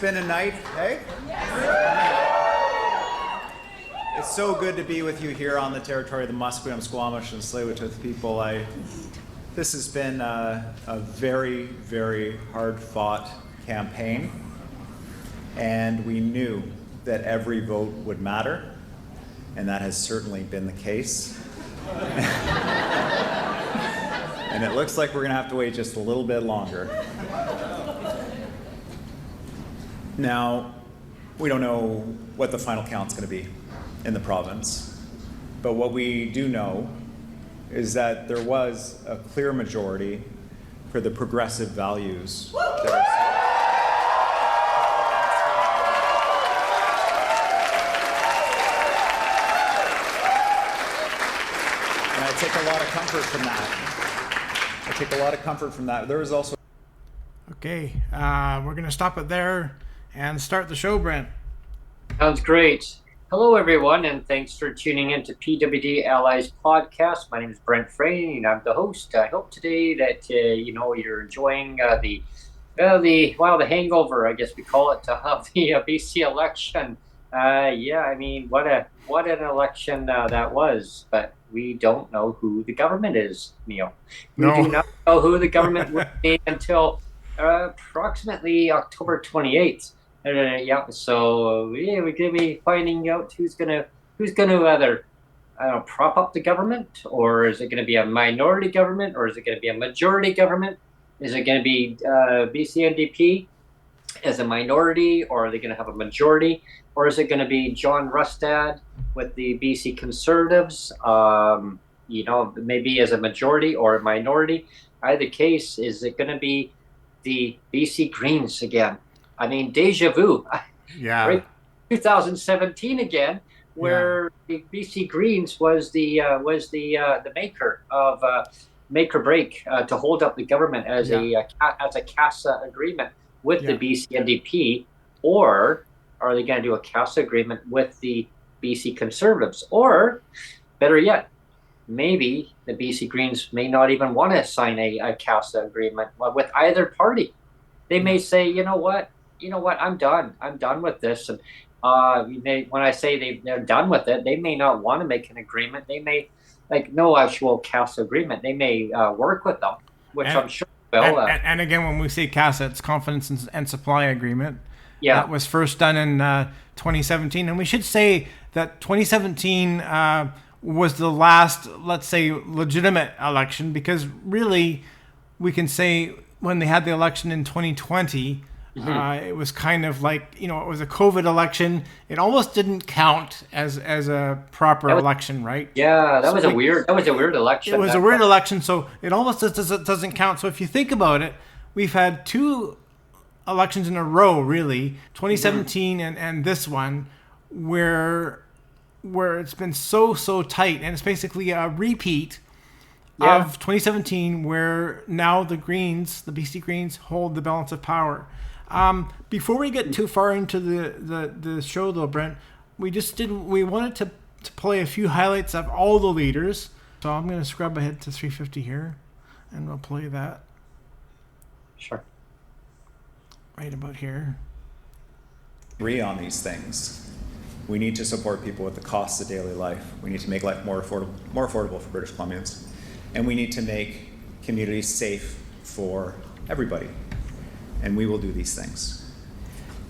been a night, hey? It's so good to be with you here on the territory of the Musqueam, Squamish, and Tsleil-Waututh people. This has been a very, very hard-fought campaign, and we knew that every vote would matter, and that has certainly been the case. And it looks like we're going to have to wait just a little bit longer. Now, we don't know what the final count's going to be in the province, but what we do know is that there was a clear majority for the progressive values that are and I take a lot of comfort from that. There was also... Okay, we're going to stop it there and start the show, Brent. Sounds great. Hello, everyone, and thanks for tuning in to PWD Allies podcast. My name is Brent Frain, and I'm the host. I hope today that you're enjoying the hangover, I guess we call it, of the BC election. What an election that was. But we don't know who the government is, Neil. We do not know who the government will be until approximately October 28th. So we're gonna be finding out who's gonna either prop up the government, or is it gonna be a minority government, or is it gonna be a majority government? Is it gonna be BC NDP as a minority, or are they gonna have a majority, or is it gonna be John Rustad with the BC Conservatives? Maybe as a majority or a minority. Either case, is it gonna be the BC Greens again? I mean, deja vu. Yeah. Right? 2017 again, where the BC Greens was the maker of make or break to hold up the government as a CASA agreement with the BC NDP, or are they going to do a CASA agreement with the BC Conservatives, or better yet, maybe the BC Greens may not even want to sign a CASA agreement with either party. They may say, you know what, I'm done with this. And when I say they're done with it, they may not want to make an agreement. They may, no actual CASA agreement. They may work with them, which I'm sure will. And again, when we say CASA, it's Confidence and Supply Agreement. Yeah. That was first done in 2017. And we should say that 2017 was the last, let's say, legitimate election, because really we can say when they had the election in 2020, it was kind of like, it was a COVID election. It almost didn't count as a proper election, right? Yeah, that was a weird election. It was a weird election, so it almost doesn't count. So if you think about it, we've had two elections in a row, really, 2017 and this one, where it's been so tight, and it's basically a repeat of 2017, where now the BC Greens hold the balance of power. Before we get too far into the show, though, Brent, we wanted to play a few highlights of all the leaders. So I'm going to scrub ahead to 350 here, and we'll play that. Sure. Right about here. Agree on these things. We need to support people with the costs of daily life. We need to make life more affordable for British Columbians, and we need to make communities safe for everybody. And we will do these things.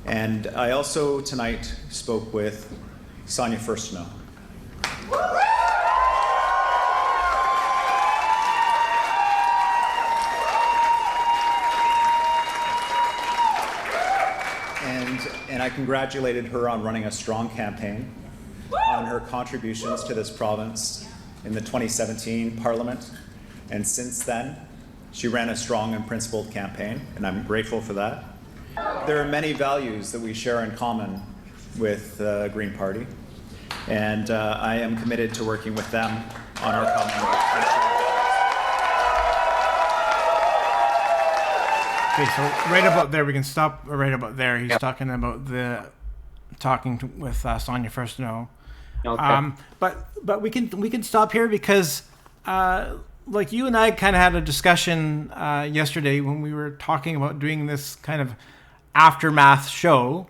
And I also tonight spoke with Sonia Furstenau. And I congratulated her on running a strong campaign, on her contributions to this province in the 2017 Parliament. And since then, she ran a strong and principled campaign, and I'm grateful for that. There are many values that we share in common with the Green Party, and I am committed to working with them on our common values. Okay, so right about there, we can stop right about there. He's talking about with Sonia Furstenau. Okay. But we can stop here because like you and I kind of had a discussion yesterday when we were talking about doing this kind of aftermath show.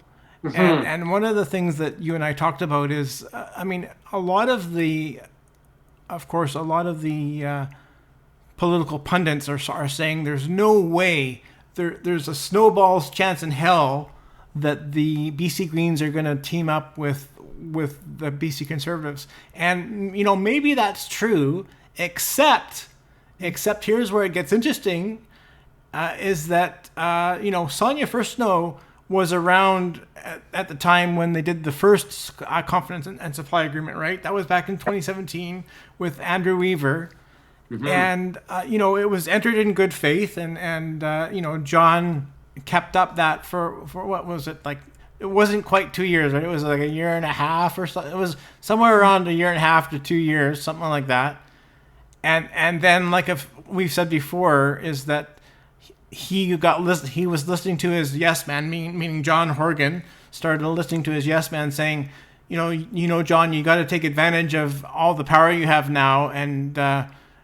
And one of the things that you and I talked about is, a lot of the political pundits are saying there's no way, there's a snowball's chance in hell that the BC Greens are going to team up with the BC Conservatives. And, maybe that's true, except here's where it gets interesting, is that, Sonia Furstenau was around at the time when they did the first confidence and supply agreement, right? That was back in 2017 with Andrew Weaver. And, it was entered in good faith, and John kept up that for what was it, like, it wasn't quite 2 years, right? It was like a year and a half or something. It was somewhere around a year and a half to 2 years, something like that. And then, like we've said before, is that he was listening to his yes man, meaning John Horgan, started listening to his yes man saying, John, you got to take advantage of all the power you have now, and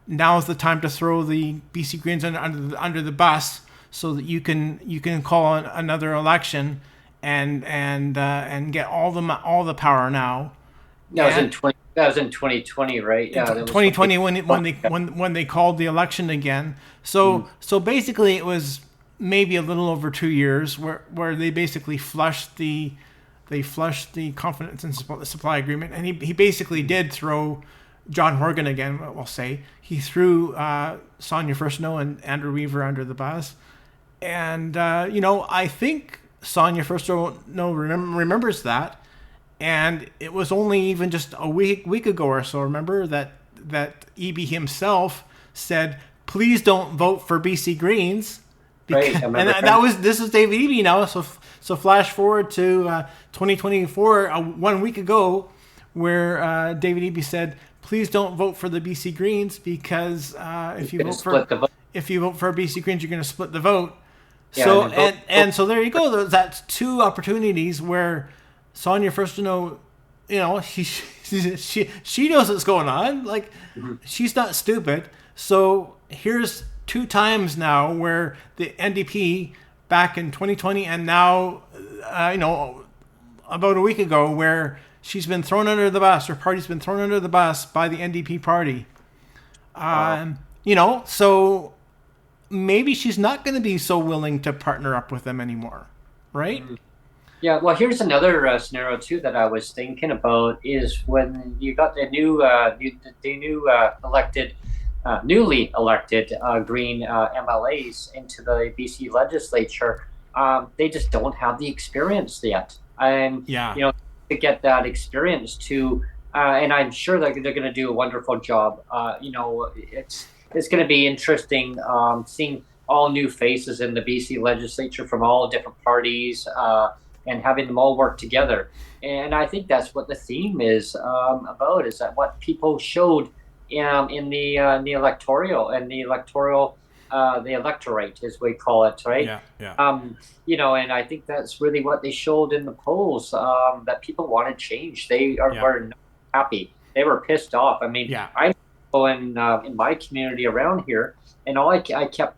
now's the time to throw the BC Greens under the bus so that you can call another election and get all the power now. That was in 2020, right? Yeah, 2020 when they called the election again. So basically it was maybe a little over 2 years where they basically flushed the confidence and supply agreement, and he basically did throw John Horgan again. We'll say he threw Sonia Furstenau and Andrew Weaver under the bus, and I think Sonia Furstenau remembers that. And it was only even just a week ago or so, remember, that Eby himself said, please don't vote for BC Greens. Right, This is David Eby now. So flash forward to 2024, 1 week ago, where David Eby said, please don't vote for the BC Greens because if you vote for BC Greens, you're going to split the vote. Yeah, so there you go. That's two opportunities where Sonia Furstenau, she knows what's going on. Like, she's not stupid. So here's 2 times now where the NDP back in 2020 and now, about a week ago, where she's been thrown under the bus, her party's been thrown under the bus by the NDP party. So maybe she's not going to be so willing to partner up with them anymore, right? Yeah, well, here's another scenario too that I was thinking about is when you got the newly elected Green MLAs into the BC legislature. They just don't have the experience yet, and to get that experience to, and I'm sure that they're going to do a wonderful job. It's going to be interesting seeing all new faces in the BC legislature from all different parties. And having them all work together. And I think that's what the theme is about, is that what people showed in the electorate, as we call it, right? Yeah. And I think that's really what they showed in the polls, that people wanted change. They were not happy. They were pissed off. I mean, I'm in my community around here, and all I kept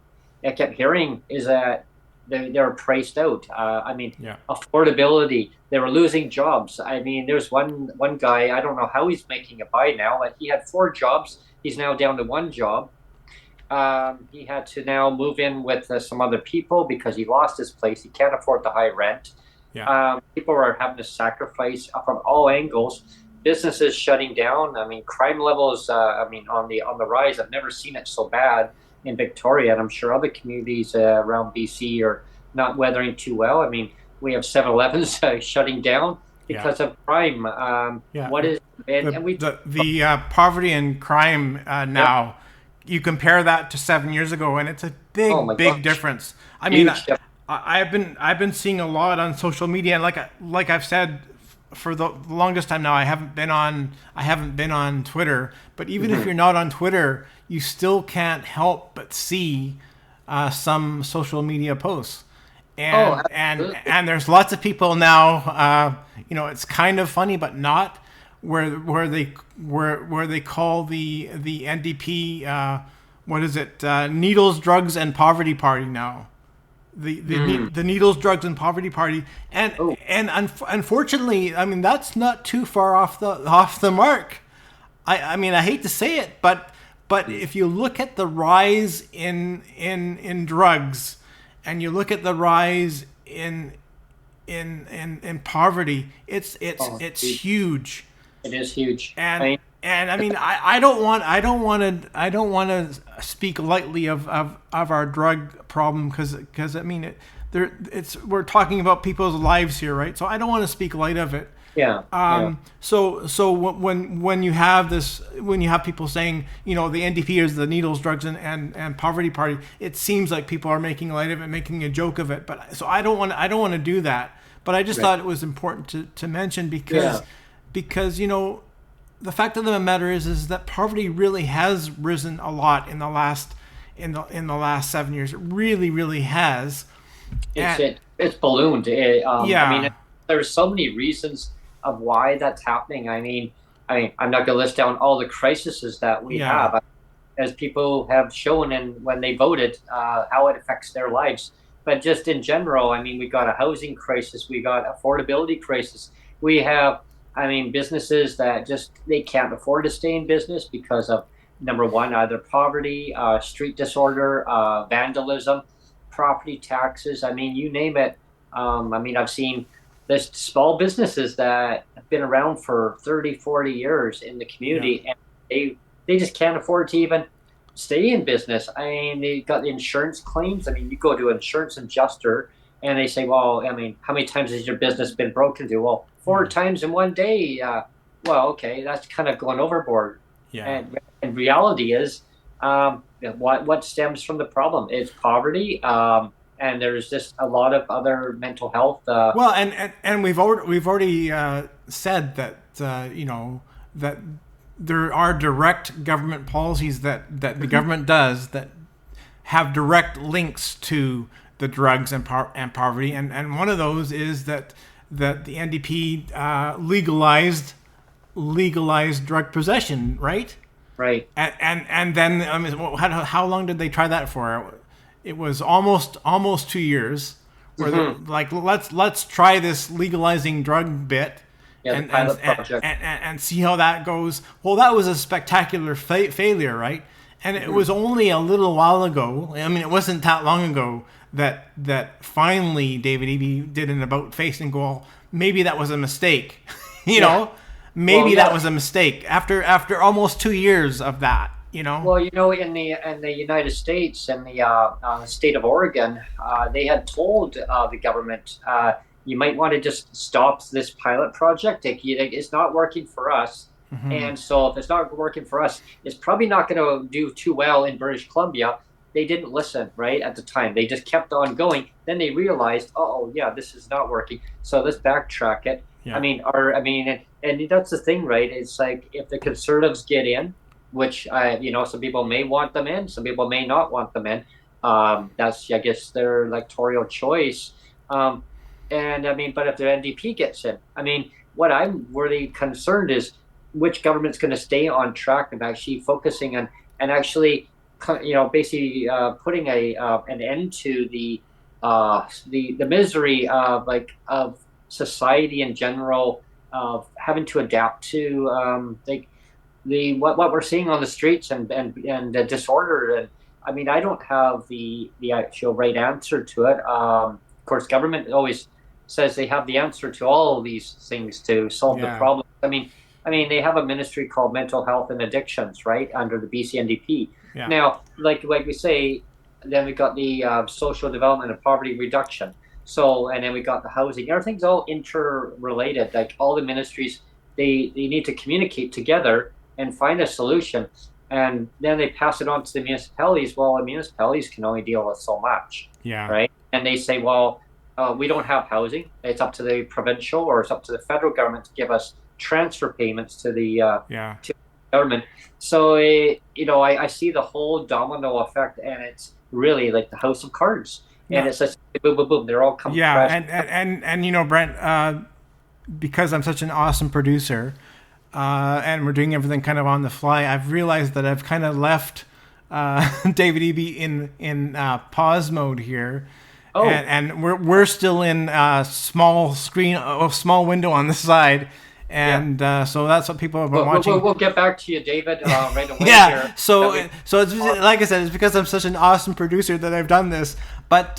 hearing is that they were priced out. Affordability. They were losing jobs. I mean, there's one guy, I don't know how he's making it by now, but he had 4 jobs. He's now down to 1 job. He had to now move in with some other people because he lost his place. He can't afford the high rent. People are having to sacrifice from all angles. Businesses shutting down. I mean, crime levels, on the rise. I've never seen it so bad in Victoria, and I'm sure other communities around BC are not weathering too well. I mean, we have 7-Elevens shutting down because of crime. What is the poverty and crime now? You compare that to 7 years ago, and it's a big difference. I mean, I've been seeing a lot on social media, and like I've said for the longest time now, I haven't been on Twitter. But even if you're not on Twitter, you still can't help but see some social media posts, and there's lots of people now. It's kind of funny, but not where they call the NDP what is it? Needles, Drugs, and Poverty Party now. the Needles, Drugs, and Poverty Party, and unfortunately, I mean, that's not too far off the mark. I mean, I hate to say it, but if you look at the rise in drugs, and you look at the rise in poverty, it's huge. It is huge. And I mean, I don't want to speak lightly of our drug problem, because I mean, we're talking about people's lives here, right? So I don't want to speak light of it. Yeah. So when you have people saying, the NDP is the Needles, Drugs, and Poverty Party, it seems like people are making light of it, making a joke of it. But so I don't want to do that. But I just thought it was important to mention, because the fact of the matter is that poverty really has risen a lot in the last 7 years. It really, really has. It's ballooned. I mean, there's so many reasons of why that's happening. I mean, I'm not going to list down all the crises that we have, as people have shown, and when they voted, how it affects their lives. But just in general, I mean, we got a housing crisis, we got affordability crisis. We have, businesses that they can't afford to stay in business because of, number one, either poverty, street disorder, vandalism, property taxes. I mean, you name it. I've seen there's small businesses that have been around for 30, 40 years in the community, and they just can't afford to even stay in business. I mean, they got the insurance claims. I mean, you go to an insurance adjuster and they say, well, how many times has your business been broken into? Well, 4 times in one day. Well, okay, that's kind of going overboard. Yeah. And reality is, what stems from the problem? It's poverty. And there's just a lot of other mental health. Well, and we've already said that that there are direct government policies that the government does that have direct links to the drugs and poverty, and one of those is that the NDP legalized drug possession, right? Right. And then how long did they try that for? It was almost 2 years, where they're like, let's try this legalizing drug bit, and see how that goes. Well, that was a spectacular failure, right? And it was only a little while ago. I mean, it wasn't that long ago that finally David Eby did an about face and go, well, maybe that was a mistake. That was a mistake after almost 2 years of that. Well, in the United States and the state of Oregon, they had told the government, you might want to just stop this pilot project. It's not working for us. Mm-hmm. And so if it's not working for us, it's probably not going to do too well in British Columbia. They didn't listen, right, at the time. They just kept on going. Then they realized, this is not working. So let's backtrack it. Yeah. And that's the thing, right? It's like if the Conservatives get in, which some people may want them in, some people may not want them in. That's, I guess, their electoral choice. But if the NDP gets in, what I'm really concerned is which government's going to stay on track of actually focusing on and actually, basically putting an end to the misery of society in general, of having to adapt to what we're seeing on the streets and the disorder. And I don't have the actual right answer to it. Of course, government always says they have the answer to all of these things to solve the problem. They have a ministry called Mental Health and Addictions, right, under the BC NDP. Yeah. Now, like we say, then we got the social development and poverty reduction. So, and then we got the housing. Everything's all interrelated. Like all the ministries, they need to communicate together and find a solution, and then they pass it on to the municipalities. Well, the municipalities can only deal with so much, right? And they say, well, we don't have housing. It's up to the provincial or it's up to the federal government to give us transfer payments to the to government. So, I see the whole domino effect, and it's really like the house of cards. And it's just boom, boom, boom. They're all coming. Yeah, and Brent, because I'm such an awesome producer, and we're doing everything kind of on the fly, I've realized that I've kind of left David Eby in pause mode here, Oh. and we're still in a small screen, a small window on this side, and so that's what people have been watching. We'll get back to you, David, right away. Yeah. Here. So it's like I said, it's because I'm such an awesome producer that I've done this. But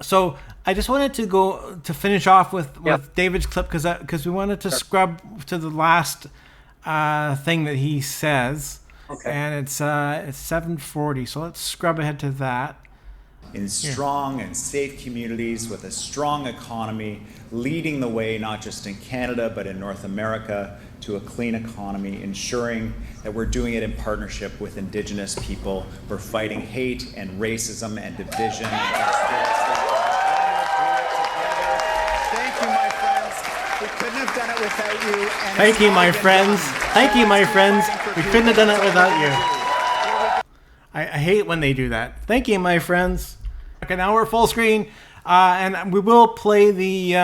so I just wanted to finish off with David's clip because we wanted to scrub to the last thing that he says. Okay. And it's 7:40. So let's scrub ahead to that. In strong and safe communities with a strong economy, leading the way not just in Canada but in North America to a clean economy, ensuring that we're doing it in partnership with Indigenous people. We're fighting hate and racism and division. Thank you, my friends. We couldn't have done it without you. And Thank you, my friends. Thank you, my friends. We couldn't have done it without you. I hate when they do that. Thank you, my friends. Okay, now we're full screen, and we will play the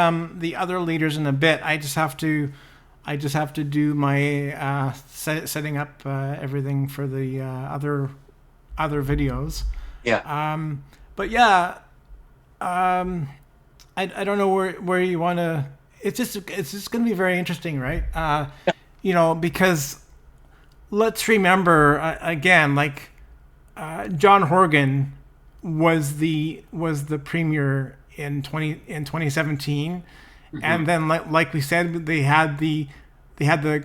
other leaders in a bit. I just have to do my setting up everything for the other videos. Yeah. But yeah, I don't know where you want to. It's just going to be very interesting, right? Because let's remember again, like. John Horgan was the premier in 2017, and then like we said, they had the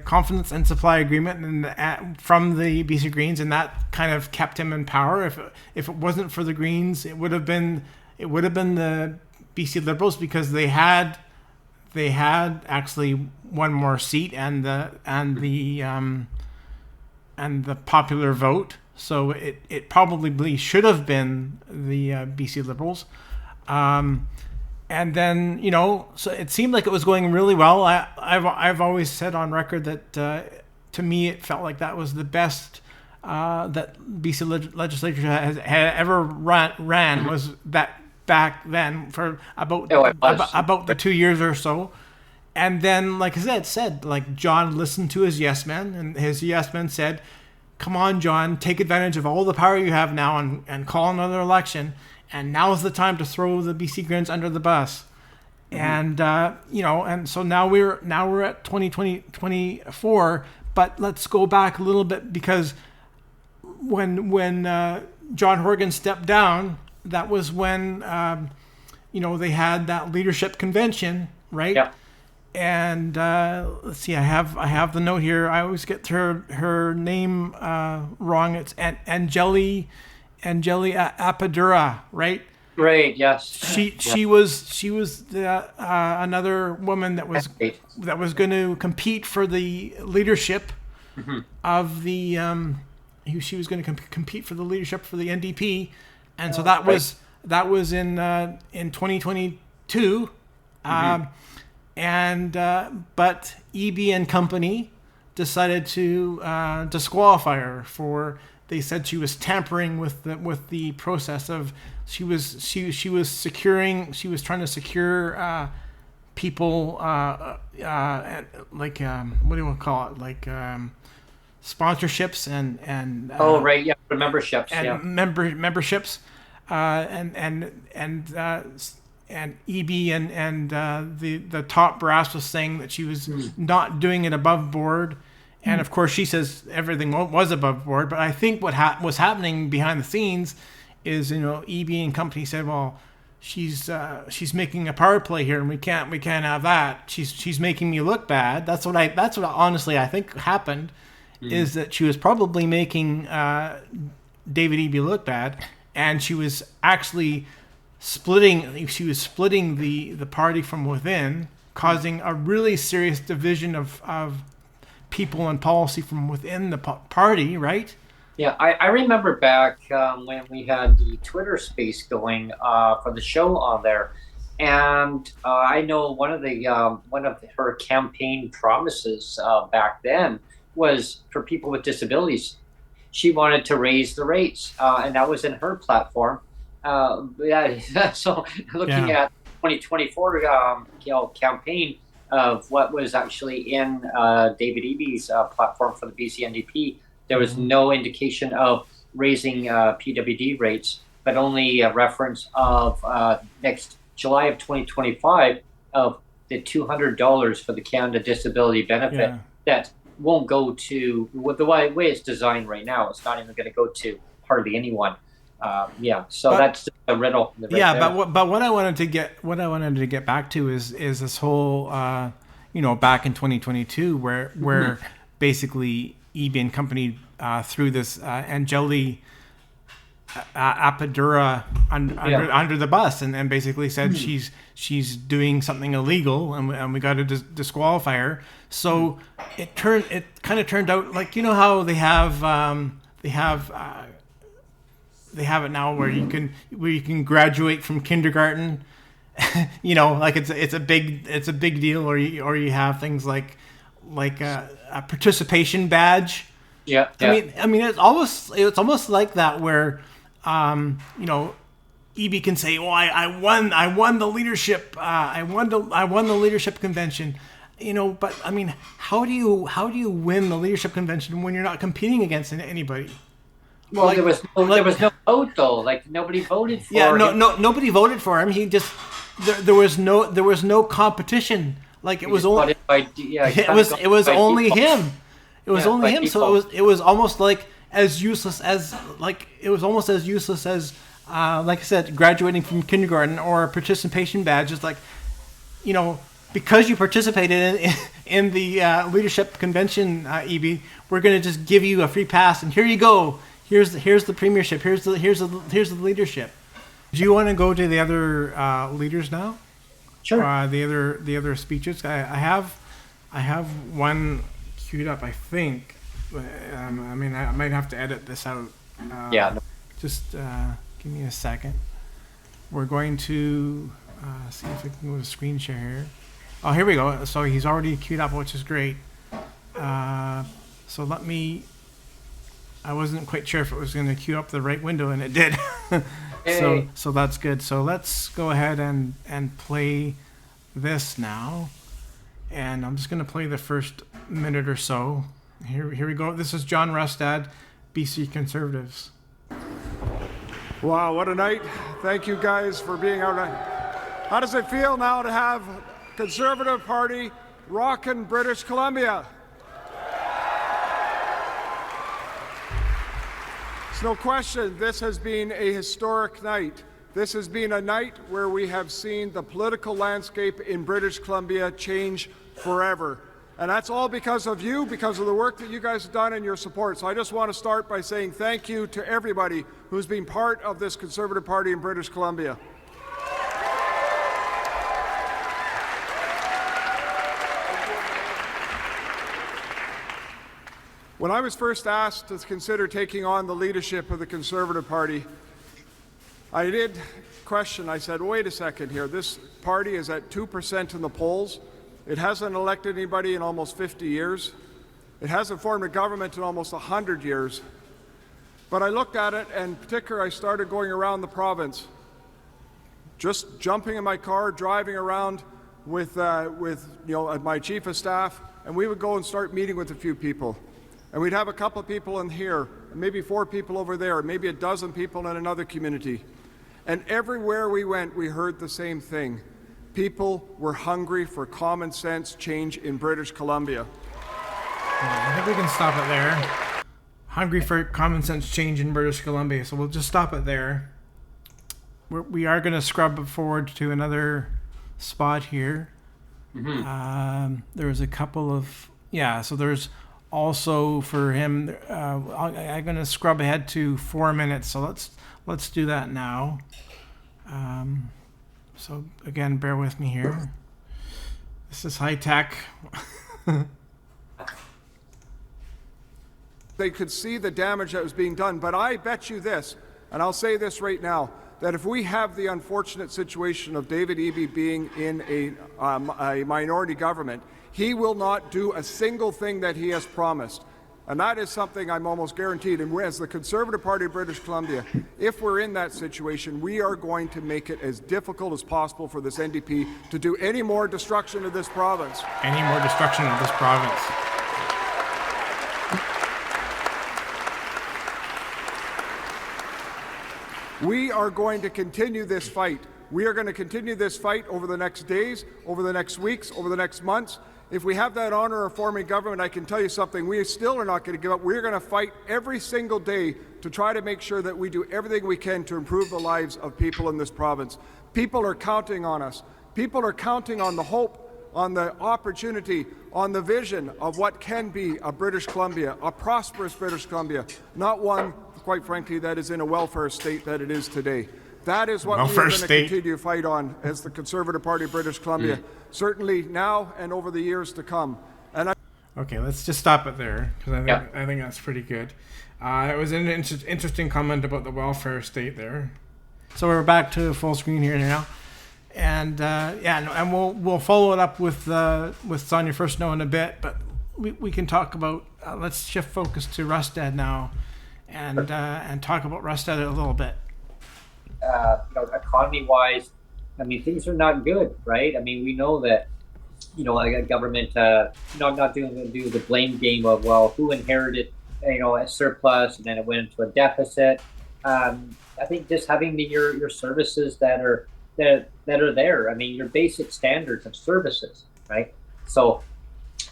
confidence and supply agreement from the BC Greens, and that kind of kept him in power. If it wasn't for the Greens, it would have been the BC Liberals, because they had actually one more seat and the popular vote. So it probably should have been the BC Liberals. And then, so it seemed like it was going really well. I've always said on record that to me it felt like that was the best that BC legislature had ever ran was that back then for about the 2 years or so. And then, like I said, like John listened to his yes men, and his yes men said, come on, John, take advantage of all the power you have now and call another election. And now's the time to throw the BC Greens under the bus. Mm-hmm. And, and so now we're at 2024, but let's go back a little bit, because when John Horgan stepped down, that was when, they had that leadership convention, right? Yeah. And let's see, I have the note here. I always get her name wrong. It's Anjali Appadurai, right? Right. Yes. She was another woman that was going to compete for the leadership of the. She was going to compete for the leadership for the NDP, and so that was in 2022. But Eby and company decided to disqualify her for. They said she was tampering with the process of. She was trying to secure people what do you want to call it, like sponsorships and right, yeah, for memberships, memberships, and Eby and the top brass was saying that she was not doing it above board, and of course she says everything was above board. But I think what was happening behind the scenes is, Eby and company said, well, she's making a power play here, and we can't have that. She's making me look bad. That's what honestly I think happened, is that she was probably making David Eby look bad, and she was actually splitting the party from within, causing a really serious division of people and policy from within the party, right? Yeah, I remember back when we had the Twitter space going for the show on there, and I know one of her campaign promises back then was for people with disabilities. She wanted to raise the rates, and that was in her platform. So looking at 2024 campaign of what was actually in David Eby's platform for the BC NDP, there was no indication of raising PWD rates. but only a reference of next July of 2025 of the $200 for the Canada Disability Benefit. Yeah. That won't go to, the way it's designed right now, it's not even going to go to hardly anyone. So that's a riddle. Right there. but what I wanted to get back to is this whole back in 2022 where basically Eby and company threw this Anjali Appadurai under the bus and basically said she's doing something illegal and we got to disqualify her. So it kind of turned out like, how they have it now where you can graduate from kindergarten, like it's a big deal, or you have things like a participation badge. Yeah. I mean it's almost like that where Eby can say, "Well, I won the leadership. I won the leadership convention." But I mean, how do you win the leadership convention when you're not competing against anybody? Well, there was no vote though. Like nobody voted for him. Nobody voted for him. He just there was no competition. Like it was only it was only him. It was only him. So it was almost like as useless as like I said, graduating from kindergarten or a participation badge is like, because you participated in the leadership convention, Eby, we're going to just give you a free pass and here you go. Here's the premiership. Here's the leadership. Do you want to go to the other leaders now? Sure. The other speeches. I have one queued up. I think. I might have to edit this out. Just give me a second. We're going to see if we can go to screen share here. Oh, here we go. So he's already queued up, which is great. So let me. I wasn't quite sure if it was going to queue up the right window, and it did. So that's good. So let's go ahead and play this now. And I'm just going to play the first minute or so. Here we go. This is John Rustad, BC Conservatives. Wow, what a night. Thank you guys for being out. How does it feel now to have Conservative Party rockin' British Columbia? There's no question this has been a historic night. This has been a night where we have seen the political landscape in British Columbia change forever. And that's all because of you, because of the work that you guys have done and your support. So I just want to start by saying thank you to everybody who's been part of this Conservative Party in British Columbia. When I was first asked to consider taking on the leadership of the Conservative Party, I did question. I said, wait a second here. This party is at 2% in the polls. It hasn't elected anybody in almost 50 years. It hasn't formed a government in almost 100 years. But I looked at it, and in particular, I started going around the province, just jumping in my car, driving around with my chief of staff, and we would go and start meeting with a few people. And we'd have a couple of people in here, maybe 4 people over there, maybe a dozen people in another community. And everywhere we went, we heard the same thing. People were hungry for common sense change in British Columbia. I think we can stop it there. Hungry for common sense change in British Columbia. So we'll just stop it there. We are going to scrub forward to another spot here. Mm-hmm. There's a couple of... So there's also for him... I'm going to scrub ahead to 4 minutes. So let's do that now. So again, bear with me here. This is high tech. They could see the damage that was being done, but I bet you this, and I'll say this right now, that if we have the unfortunate situation of David Eby being in a minority government, he will not do a single thing that he has promised. And that is something I'm almost guaranteed. And as the Conservative Party of British Columbia, if we're in that situation, we are going to make it as difficult as possible for this NDP to do any more destruction of this province. Any more destruction of this province. We are going to continue this fight. We are going to continue this fight over the next days, over the next weeks, over the next months. If we have that honor of forming government, I can tell you something, we still are not going to give up. We're going to fight every single day to try to make sure that we do everything we can to improve the lives of people in this province. People are counting on us. People are counting on the hope, on the opportunity, on the vision of what can be a British Columbia, a prosperous British Columbia, not one, quite frankly, that is in a welfare state that it is today. That is what we are going to continue to fight on as the Conservative Party of British Columbia, certainly now and over the years to come. And Okay, let's just stop it there, because I think that's pretty good. It was an interesting comment about the welfare state there. So we're back to full screen here now, and and we'll follow it up with Sonia Furstenau in a bit, but we can talk about let's shift focus to Rustad now, and talk about Rustad a little bit. Economy-wise, I mean, things are not good, right? I mean, we know that, like a government, not do the blame game of, well, who inherited, a surplus and then it went into a deficit. I think just having your services that are there. I mean, your basic standards of services, right? So,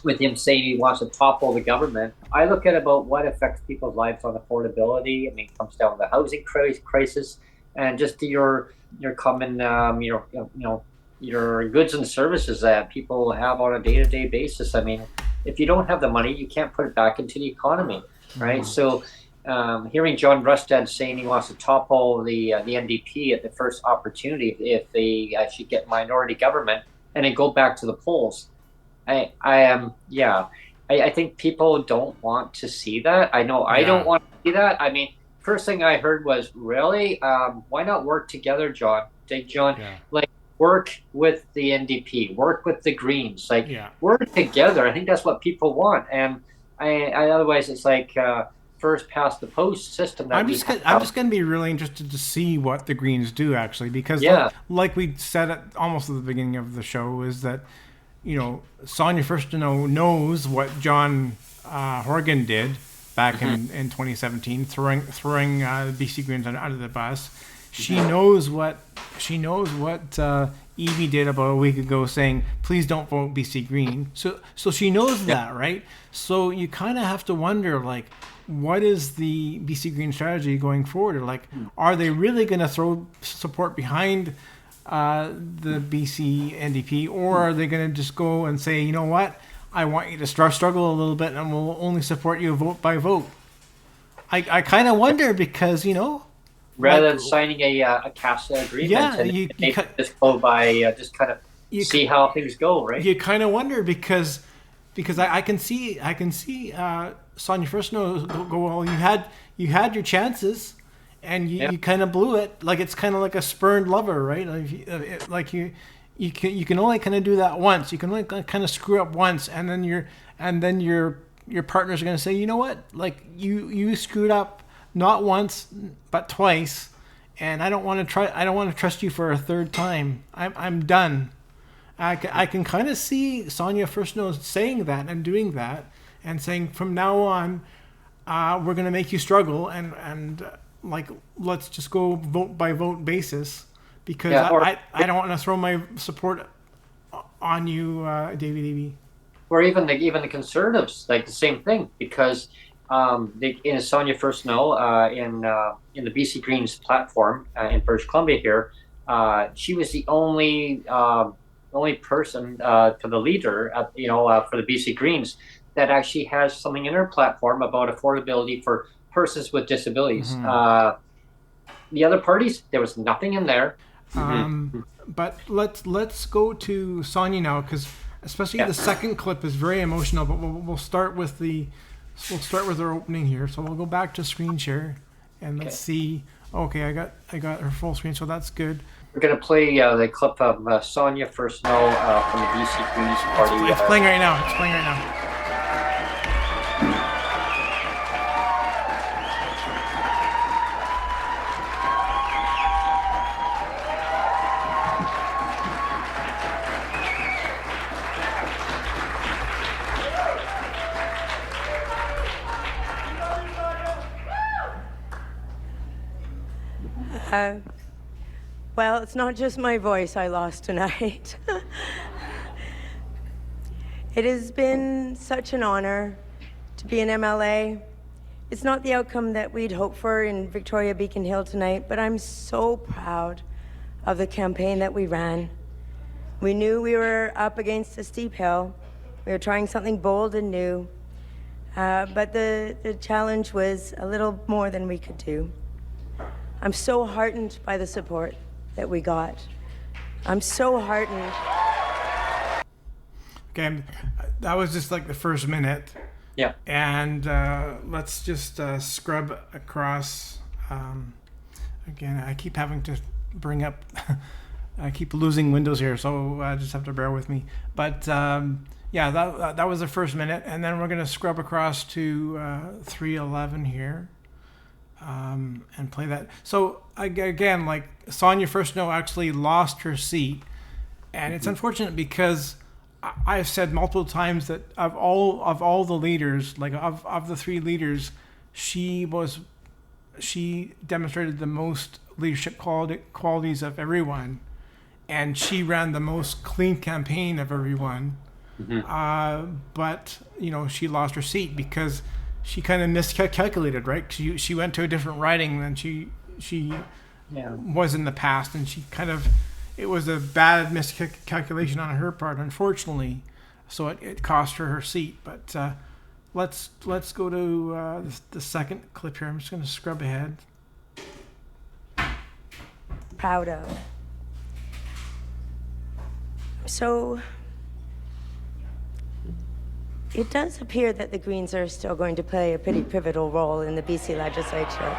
with him saying he wants to topple the government, I look at about what affects people's lives on affordability. I mean, it comes down to the housing crisis. And just your common, your goods and services that people have on a day-to-day basis. I mean, if you don't have the money, you can't put it back into the economy, right? So, hearing John Rustad saying he wants to topple the NDP at the first opportunity if they actually get minority government and then go back to the polls, I think people don't want to see that. I know I don't want to see that. I mean, first thing I heard was, really? Why not work together, John? Work with the NDP, work with the Greens, work together. I think that's what people want. And I otherwise it's like first past the post system. I'm just going to be really interested to see what the Greens do, actually, because like we said almost at the beginning of the show, is that Sonia Furstenau knows what John Horgan did back in 2017, throwing BC Greens under the bus. She knows what Eby did about a week ago, saying, please don't vote BC Green. So she knows that, right? So you kind of have to wonder, what is the BC Green strategy going forward? Or are they really going to throw support behind the BC NDP, or are they going to just go and say, you know what? I want you to struggle a little bit, and we'll only support you vote by vote. I kind of wonder, because rather than signing a CASA agreement, you just go by just kind of see how things go, right? You kind of wonder because I can see Sonia Furstenau go, well, you had your chances, and you kind of blew it. It's kind of like a spurned lover, right? You can only kind of do that once. You can only kind of screw up once, and then your partners are going to say, you know what? You screwed up not once but twice, and I don't want to trust you for a third time. I'm done. I can kind of see Sonia Furstenau saying that and doing that, and saying from now on, we're going to make you struggle, and let's just go vote by vote basis. Because I don't want to throw my support on you, David Eby. Or even the Conservatives, the same thing, because in Sonia Furstenau in the BC Greens platform in British Columbia here, she was the only person for the leader, for the BC Greens that actually has something in her platform about affordability for persons with disabilities. The other parties, there was nothing in there. But let's go to Sonia now, because especially the second clip is very emotional. But we'll start with her opening here. So we'll go back to screen share, and let's see. Okay, I got her full screen, so that's good. We're gonna play the clip of Sonia Furstenau from the BC Greens Party. It's playing right now. Well, it's not just my voice I lost tonight. It has been such an honor to be an MLA. It's not the outcome that we'd hoped for in Victoria Beacon Hill tonight, but I'm so proud of the campaign that we ran. We knew we were up against a steep hill. We were trying something bold and new, but the challenge was a little more than we could do. I'm so heartened by the support that we got. I'm so heartened. Okay, that was just like the first minute. Yeah. And let's just scrub across. Again, I keep having to bring up, I keep losing windows here, so I just have to bear with me. But yeah, that was the first minute. And then we're going to scrub across to 3:11 here and play that. So again, like Sonia Furstenau actually lost her seat. And it's unfortunate because I've said multiple times that of all the leaders, like of the three leaders, she demonstrated the most leadership qualities of everyone, and she ran the most clean campaign of everyone. But she lost her seat because she kind of miscalculated, right? She went to a different riding than she was in the past, and it was a bad miscalculation on her part, unfortunately. So it cost her seat. But let's go to the second clip here. I'm just going to scrub ahead. Proud of. So it does appear that the Greens are still going to play a pretty pivotal role in the BC legislature.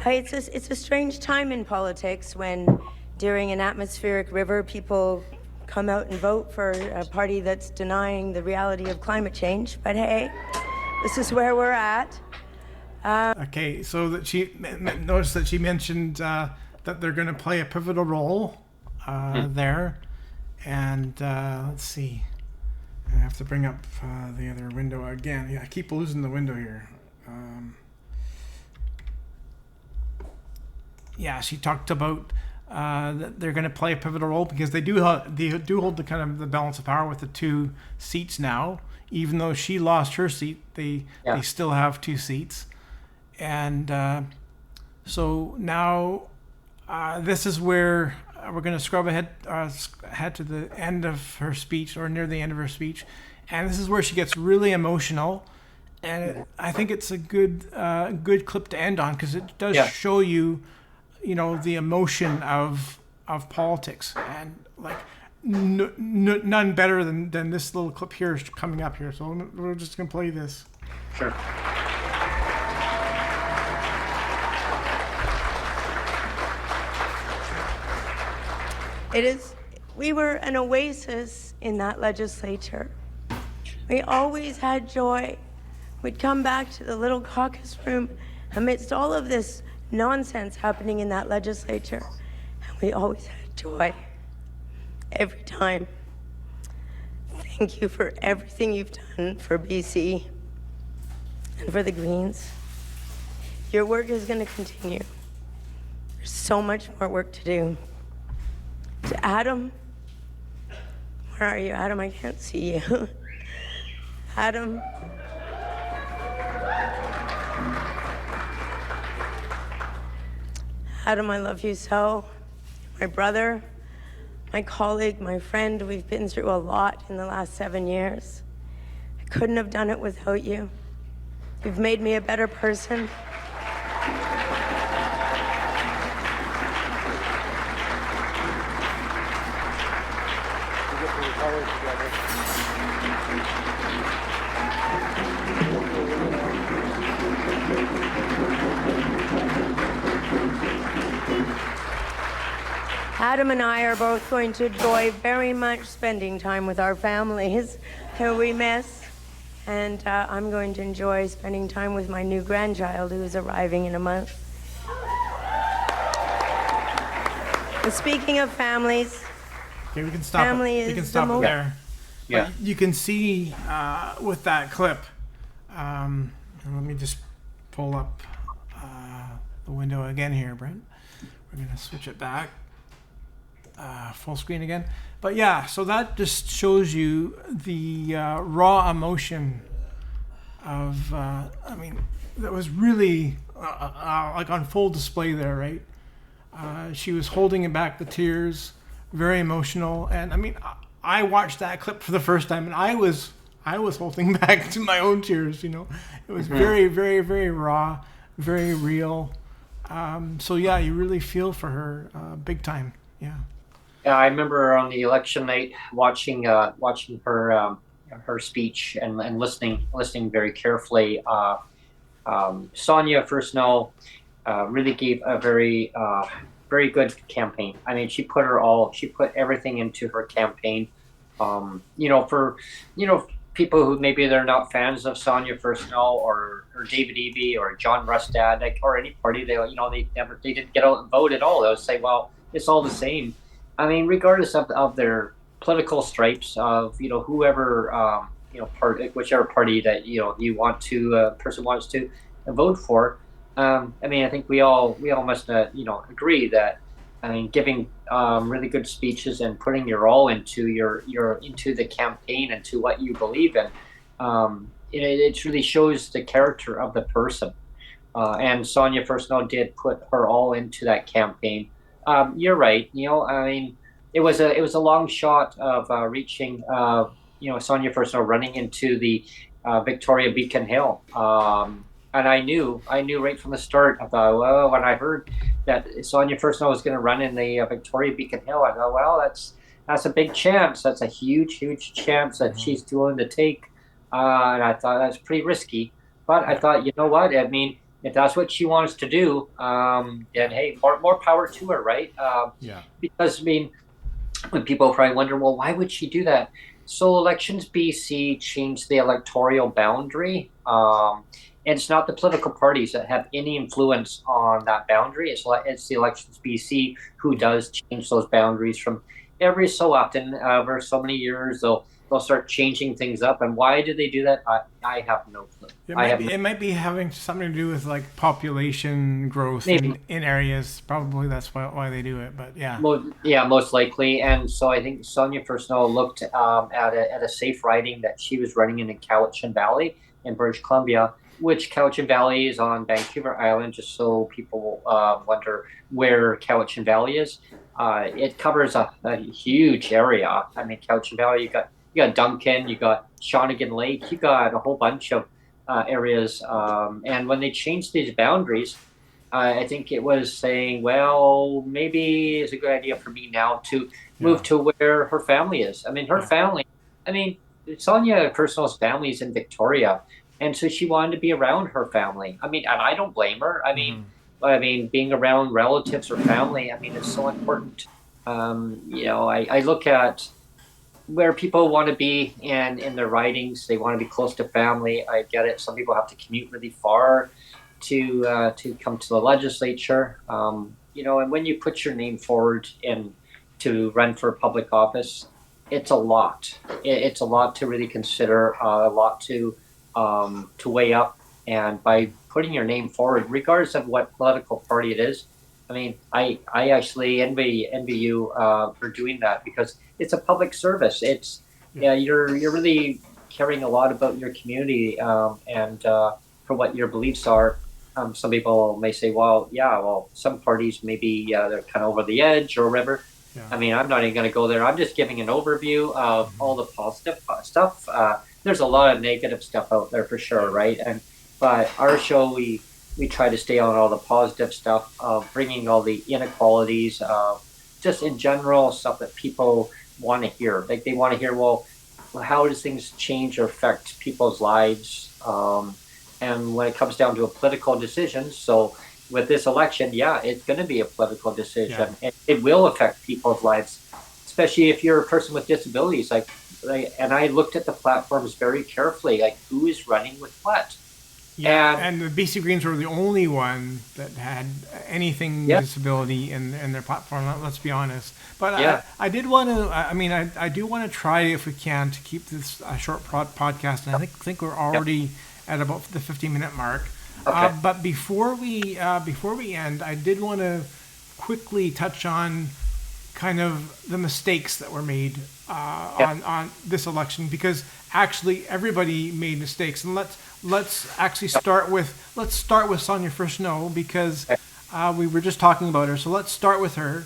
It's a strange time in politics when, during an atmospheric river, people come out and vote for a party that's denying the reality of climate change. But hey, this is where we're at. Okay, so that notice that she mentioned that they're going to play a pivotal role there. And let's see. I have to bring up the other window again. Yeah, I keep losing the window here. Yeah, she talked about that they're going to play a pivotal role because they do hold the kind of the balance of power with the two seats now. Even though she lost her seat, they still have two seats. And so now this is where we're going to scrub ahead to the end of her speech, or near the end of her speech. And this is where she gets really emotional. And I think it's a good clip to end on because it does show you, the emotion of politics, and like none better than this little clip here coming up here. So we're just gonna play this. Sure. We were an oasis in that legislature. We always had joy. We'd come back to the little caucus room amidst all of this nonsense happening in that legislature, and we always had joy every time. Thank you for everything you've done for BC and for the Greens. Your work is going to continue. There's so much more work to do. To Adam, where are you, Adam? I can't see you. Adam. Adam, I love you so. My brother, my colleague, my friend, we've been through a lot in the last 7 years. I couldn't have done it without you. You've made me a better person. Adam and I are both going to enjoy very much spending time with our families who we miss. And I'm going to enjoy spending time with my new grandchild who is arriving in a month. And speaking of families, okay, we can stop. family We can is stop the most. there. Yeah. But you can see with that clip. And let me just pull up the window again here, Brent. We're gonna switch it back, full screen again. But yeah, so that just shows you the raw emotion of. I mean, that was really like on full display there, right? She was holding back the tears, very emotional, and I mean, I watched that clip for the first time, and I was holding back to my own tears. You know, it was very, very, very raw, very real. So yeah, you really feel for her, big time. Yeah. Yeah, I remember on the election night watching her speech and listening very carefully. Sonia Furstenau really gave a very very good campaign. I mean, she put everything into her campaign. For people who maybe they're not fans of Sonia Furstenau or David Eby or John Rustad, or any party, they didn't get out and vote at all. They'll say, well, it's all the same. I mean, regardless of their political stripes, of whoever whichever party that person wants to vote for. I mean, I think we all must agree that, I mean, giving really good speeches and putting your all into into the campaign and to what you believe in, it really shows the character of the person. And Sonia Furstenau did put her all into that campaign. You're right. I mean, it was a long shot of reaching. Sonia Furstenau running into the Victoria Beacon Hill. And I knew right from the start. I thought, well, when I heard that Sonia Furstenau was going to run in the Victoria Beacon Hill, I thought, well, that's a big chance. That's a huge chance that she's willing to take. And I thought that's pretty risky. But I thought, you know what? I mean, if that's what she wants to do, then hey, more power to her, right? Because I mean, when people probably wonder, well, why would she do that? So Elections BC changed the electoral boundary. And it's not the political parties that have any influence on that boundary. It's the Elections BC who does change those boundaries from every so often. Over so many years, they'll start changing things up. And why do they do that? I have no clue. It might be having something to do with like population growth in areas. Probably that's why they do it. But yeah. Most likely. And so I think Sonia Furstenau looked at a safe riding that she was running in Cowichan Valley in British Columbia, which Cowichan Valley is on Vancouver Island, just so people wonder where Cowichan Valley is. It covers a huge area. I mean, Cowichan Valley, you got Duncan, you got Shawnigan Lake, you got a whole bunch of areas. And when they changed these boundaries, I think it was saying, well, maybe it's a good idea for me now to move to where her family is. I mean, Sonia Furstenau's family is in Victoria. And so she wanted to be around her family. I mean, and I don't blame her. I mean, being around relatives or family, I mean, it's so important. I look at where people want to be in their ridings. They want to be close to family. I get it. Some people have to commute really far to come to the legislature. And when you put your name forward and to run for public office, it's a lot. It's a lot to really consider, a lot to weigh up. And by putting your name forward, regardless of what political party it is, I mean, I actually envy you for doing that, because it's a public service. You're really caring a lot about your community and for what your beliefs are. Some people may say, well, some parties maybe they're kind of over the edge or whatever. Yeah. I mean, I'm not even going to go there. I'm just giving an overview of all the positive stuff. There's a lot of negative stuff out there for sure, right? But our show, we try to stay on all the positive stuff of bringing all the inequalities, just in general stuff that people want to hear. Like they want to hear, well, how does things change or affect people's lives? And when it comes down to a political decision, so with this election, it's going to be a political decision. Yeah. It will affect people's lives, especially if you're a person with disabilities. And I looked at the platforms very carefully, like who is running with what. Yeah, and the BC Greens were the only one that had anything disability in their platform. Let's be honest. But I did want to. I do want to try, if we can, to keep this a short podcast. And I think we're already at about the 15-minute mark. Okay. But before we end, I did want to quickly touch on kind of the mistakes that were made on this election, because actually everybody made mistakes. And let's actually start with Sonia Furstenau, because we were just talking about her. So let's start with her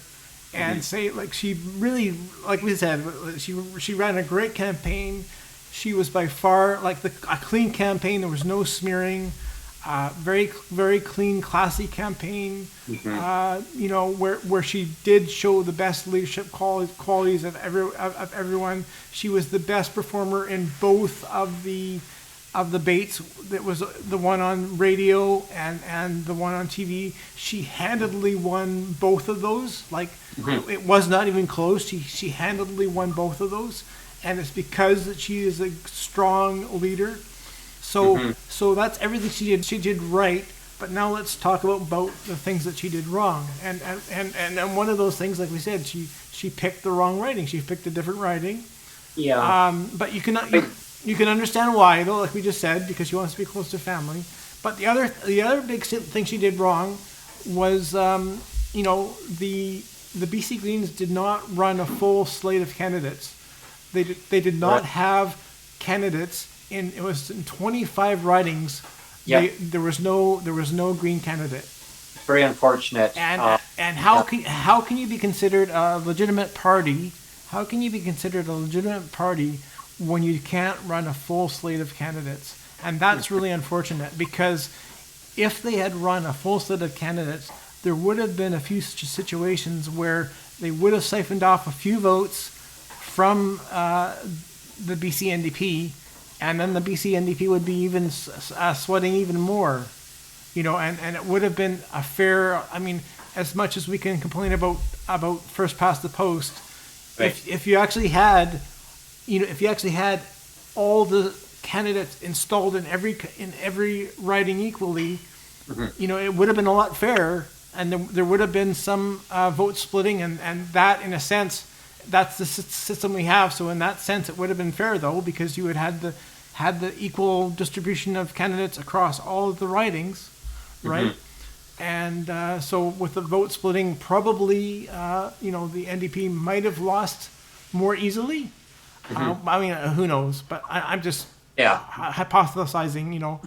and say, like, she really, like we said, she ran a great campaign. She was by far like a clean campaign. There was no smearing. Very, very clean, classy campaign. Where she did show the best leadership qualities of everyone. She was the best performer in both of the debates. That was the one on radio and the one on TV. She handedly won both of those. It was not even close. She handedly won both of those, and it's because she is a strong leader. So that's everything she did. She did right. But now let's talk about the things that she did wrong. And one of those things, like we said, she picked the wrong riding. She picked a different riding. Yeah. But you can understand why, though, like we just said, because she wants to be close to family. But the other big thing she did wrong was, the BC Greens did not run a full slate of candidates. They did not have candidates. It was in 25 ridings. There was no Green candidate. Very unfortunate. And how can you be considered a legitimate party? How can you be considered a legitimate party when you can't run a full slate of candidates? And that's really unfortunate, because if they had run a full slate of candidates, there would have been a few situations where they would have siphoned off a few votes from the BC NDP. And then the BC NDP would be even sweating even more, and it would have been a fair. I mean, as much as we can complain about first past the post, right. if you actually had, all the candidates installed in every riding equally, it would have been a lot fairer, and there would have been some vote splitting, and that, in a sense, that's the system we have. So in that sense, it would have been fair, though, because you had the equal distribution of candidates across all of the ridings, right? And so with the vote splitting, probably the NDP might have lost more easily. Who knows? But I'm just hypothesizing,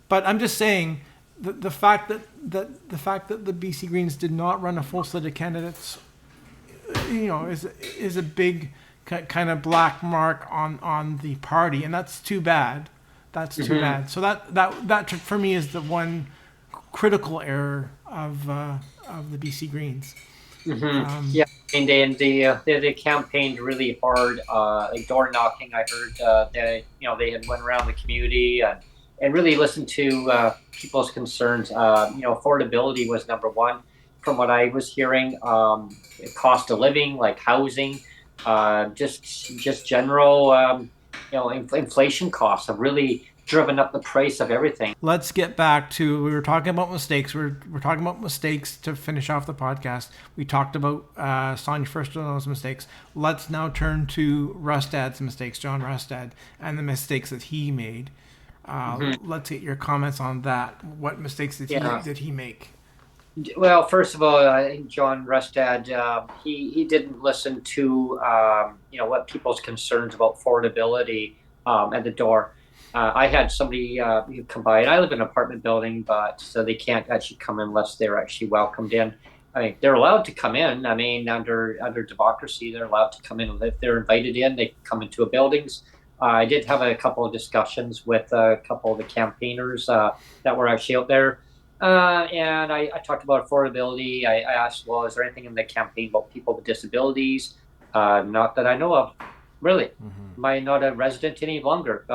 But I'm just saying the fact that the BC Greens did not run a full slate of candidates, is a big kind of black mark on the party, and that's too bad. That's too bad. So that for me is the one critical error of the BC Greens. And they campaigned really hard, like door knocking. I heard they had went around the community and really listened to people's concerns. Affordability was number one from what I was hearing. Cost of living, like housing, just general, inflation costs have really driven up the price of everything. Let's get back to, we were talking about mistakes. We're talking about mistakes to finish off the podcast. We talked about Sonia Furstenau's mistakes. Let's now turn to Rustad's mistakes, John Rustad, and the mistakes that he made. Let's get your comments on that. What mistakes did he make? Well, first of all, I think John Rustad, he didn't listen to what people's concerns about affordability at the door. I had somebody come by, and I live in an apartment building, but so they can't actually come in unless they're actually welcomed in. I mean, they're allowed to come in. I mean, under democracy, they're allowed to come in. If they're invited in, they come into a buildings. I did have a couple of discussions with a couple of the campaigners that were actually out there. And I talked about affordability. I asked, well, is there anything in the campaign about people with disabilities? Not that I know of. Really. Am I not a resident any longer?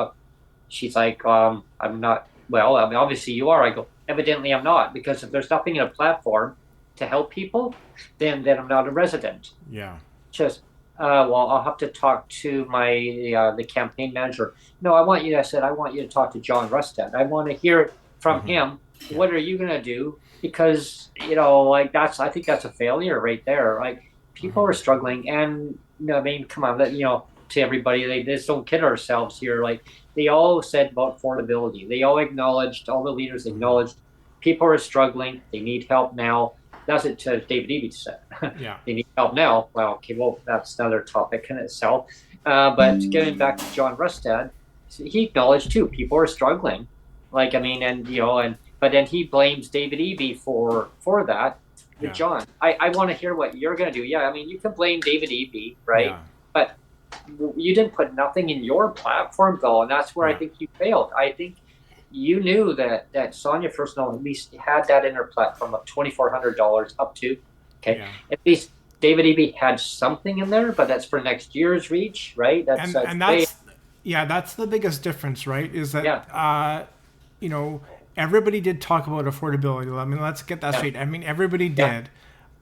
She's like, I'm not. Well, I mean, obviously you are. I go, evidently I'm not, because if there's nothing in a platform to help people, then I'm not a resident. Yeah. Just, well, I'll have to talk to the campaign manager. No, I want you to talk to John Rustad. I want to hear it from him. What are you going to do? Because, you know, like I think that's a failure right there. Like people are struggling, and you know, I mean, come on, you know, to everybody, they just don't kid ourselves here. Like they all said about affordability. They all acknowledged, all the leaders acknowledged people are struggling. They need help now. That's it to David Eby said. Yeah. They need help now. Well, okay, well, that's another topic in itself. But getting back to John Rustad, he acknowledged too, people are struggling. Like, I mean, and, you know, but then he blames David Eby for that. But Yeah. John, I want to hear what you're going to do. Yeah, I mean, you can blame David Eby, right? Yeah. But you didn't put nothing in your platform, though, and that's where I think you failed. I think you knew that Sonia Furstenau at least had that in her platform of $2,400 up to. Okay, at least David Eby had something in there, but that's for next year's reach, right? That's that's the biggest difference, right? Is that you know, everybody did talk about affordability. I mean, let's get that straight. I mean, everybody did,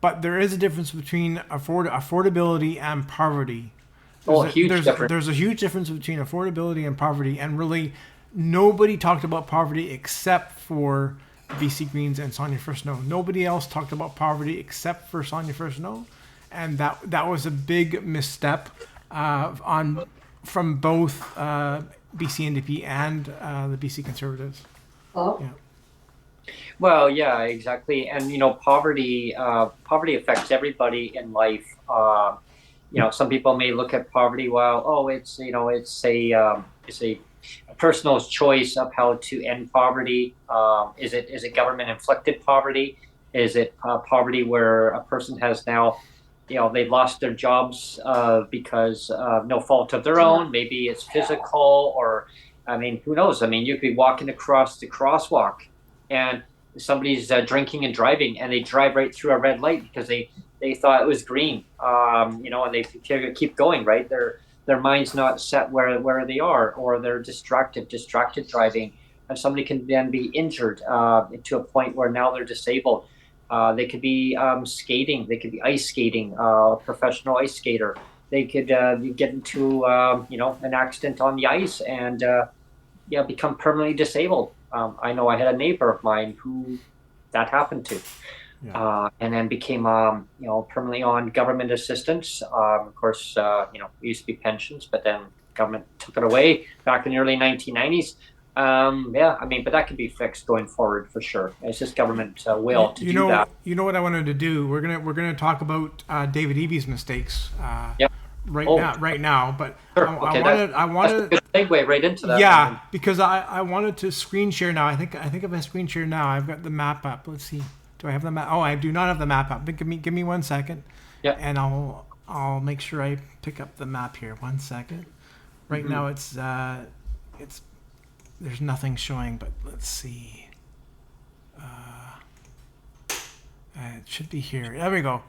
but there is a difference between affordability and poverty. There's a huge difference between affordability and poverty, and really nobody talked about poverty except for BC Greens and Sonia Furstenau. Nobody else talked about poverty except for Sonia Furstenau, and that was a big misstep from both BC NDP and the BC Conservatives. Yeah. Well, yeah, exactly, and you know, poverty affects everybody in life. You know, some people may look at poverty, well, oh, it's, you know, it's a personal choice of how to end poverty. Is it government inflicted poverty? Is it poverty where a person has now, you know, they've lost their jobs because of no fault of their own? Maybe it's physical, or, I mean, who knows? I mean, you could be walking across the crosswalk and somebody's drinking and driving, and they drive right through a red light because they thought it was green, you know, and they keep going, right? Their mind's not set where they are, or they're distracted driving, and somebody can then be injured to a point where now they're disabled. They could be skating, they could be ice skating, professional ice skater. They could get into you know, an accident on the ice and become permanently disabled. I know I had a neighbor of mine who that happened to. And then became, you know, permanently on government assistance. Of course, you know, it used to be pensions, but then government took it away back in the early 1990s. I mean, but that could be fixed going forward for sure. It's just government will to do that. You know what I wanted to do? We're gonna talk about David Eby's mistakes. Right now, but sure. I wanted that's a good segue right into that. Yeah, because I wanted to screen share now. I think if I screen share now, I've got the map up. Let's see. Do I have the map? Oh, I do not have the map up. But give me 1 second. Yeah. And I'll make sure I pick up the map here. 1 second. Right now it's there's nothing showing, but let's see. It should be here. There we go.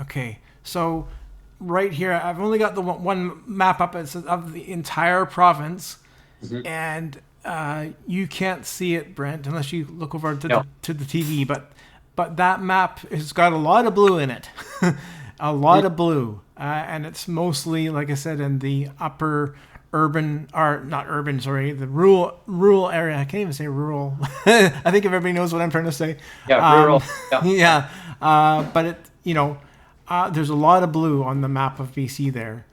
Okay. So right here, I've only got the one map up. It's of the entire province, and you can't see it, Brent, unless you look over to the TV. But that map has got a lot of blue in it, a lot of blue, and it's mostly, like I said, in the upper urban, or not urban, sorry, the rural area. I can't even say rural. I think everybody knows what I'm trying to say. Yeah, rural. But it, you know, there's a lot of blue on the map of BC there,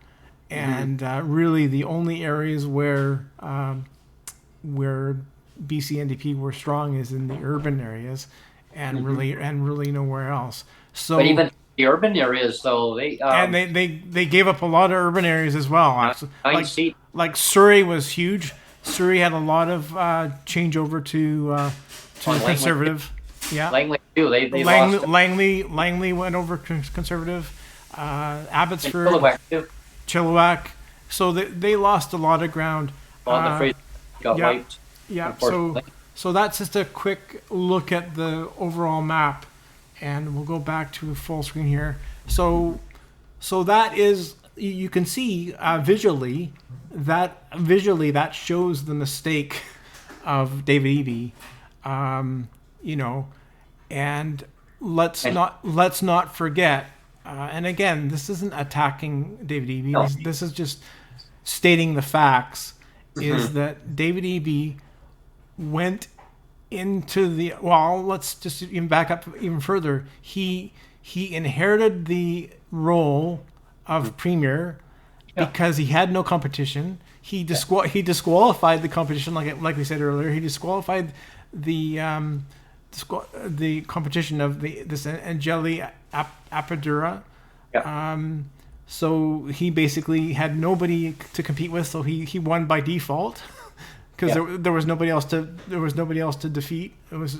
and really the only areas where BC NDP were strong is in the urban areas, and really nowhere else. So, but even the urban areas, though, they gave up a lot of urban areas as well. Actually, like Surrey was huge. Surrey had a lot of changeover to Conservative. Yeah, Langley too. They lost. Langley went over Conservative. Abbotsford, Chilliwack. So they lost a lot of ground. The phrase got wiped. Yeah. So that's just a quick look at the overall map, and we'll go back to full screen here. So that is, you can see visually that shows the mistake of David Eby. You know, and let's not forget. And again, this isn't attacking David Eby. No. This is just stating the facts. Is that David Eby went into the, well, let's just even back up even further. He inherited the role of premier because he had no competition. He disqualified the competition, like we said earlier. He disqualified the competition of this Anjali Appadurai. So he basically had nobody to compete with, so he won by default because there was nobody else to defeat. It was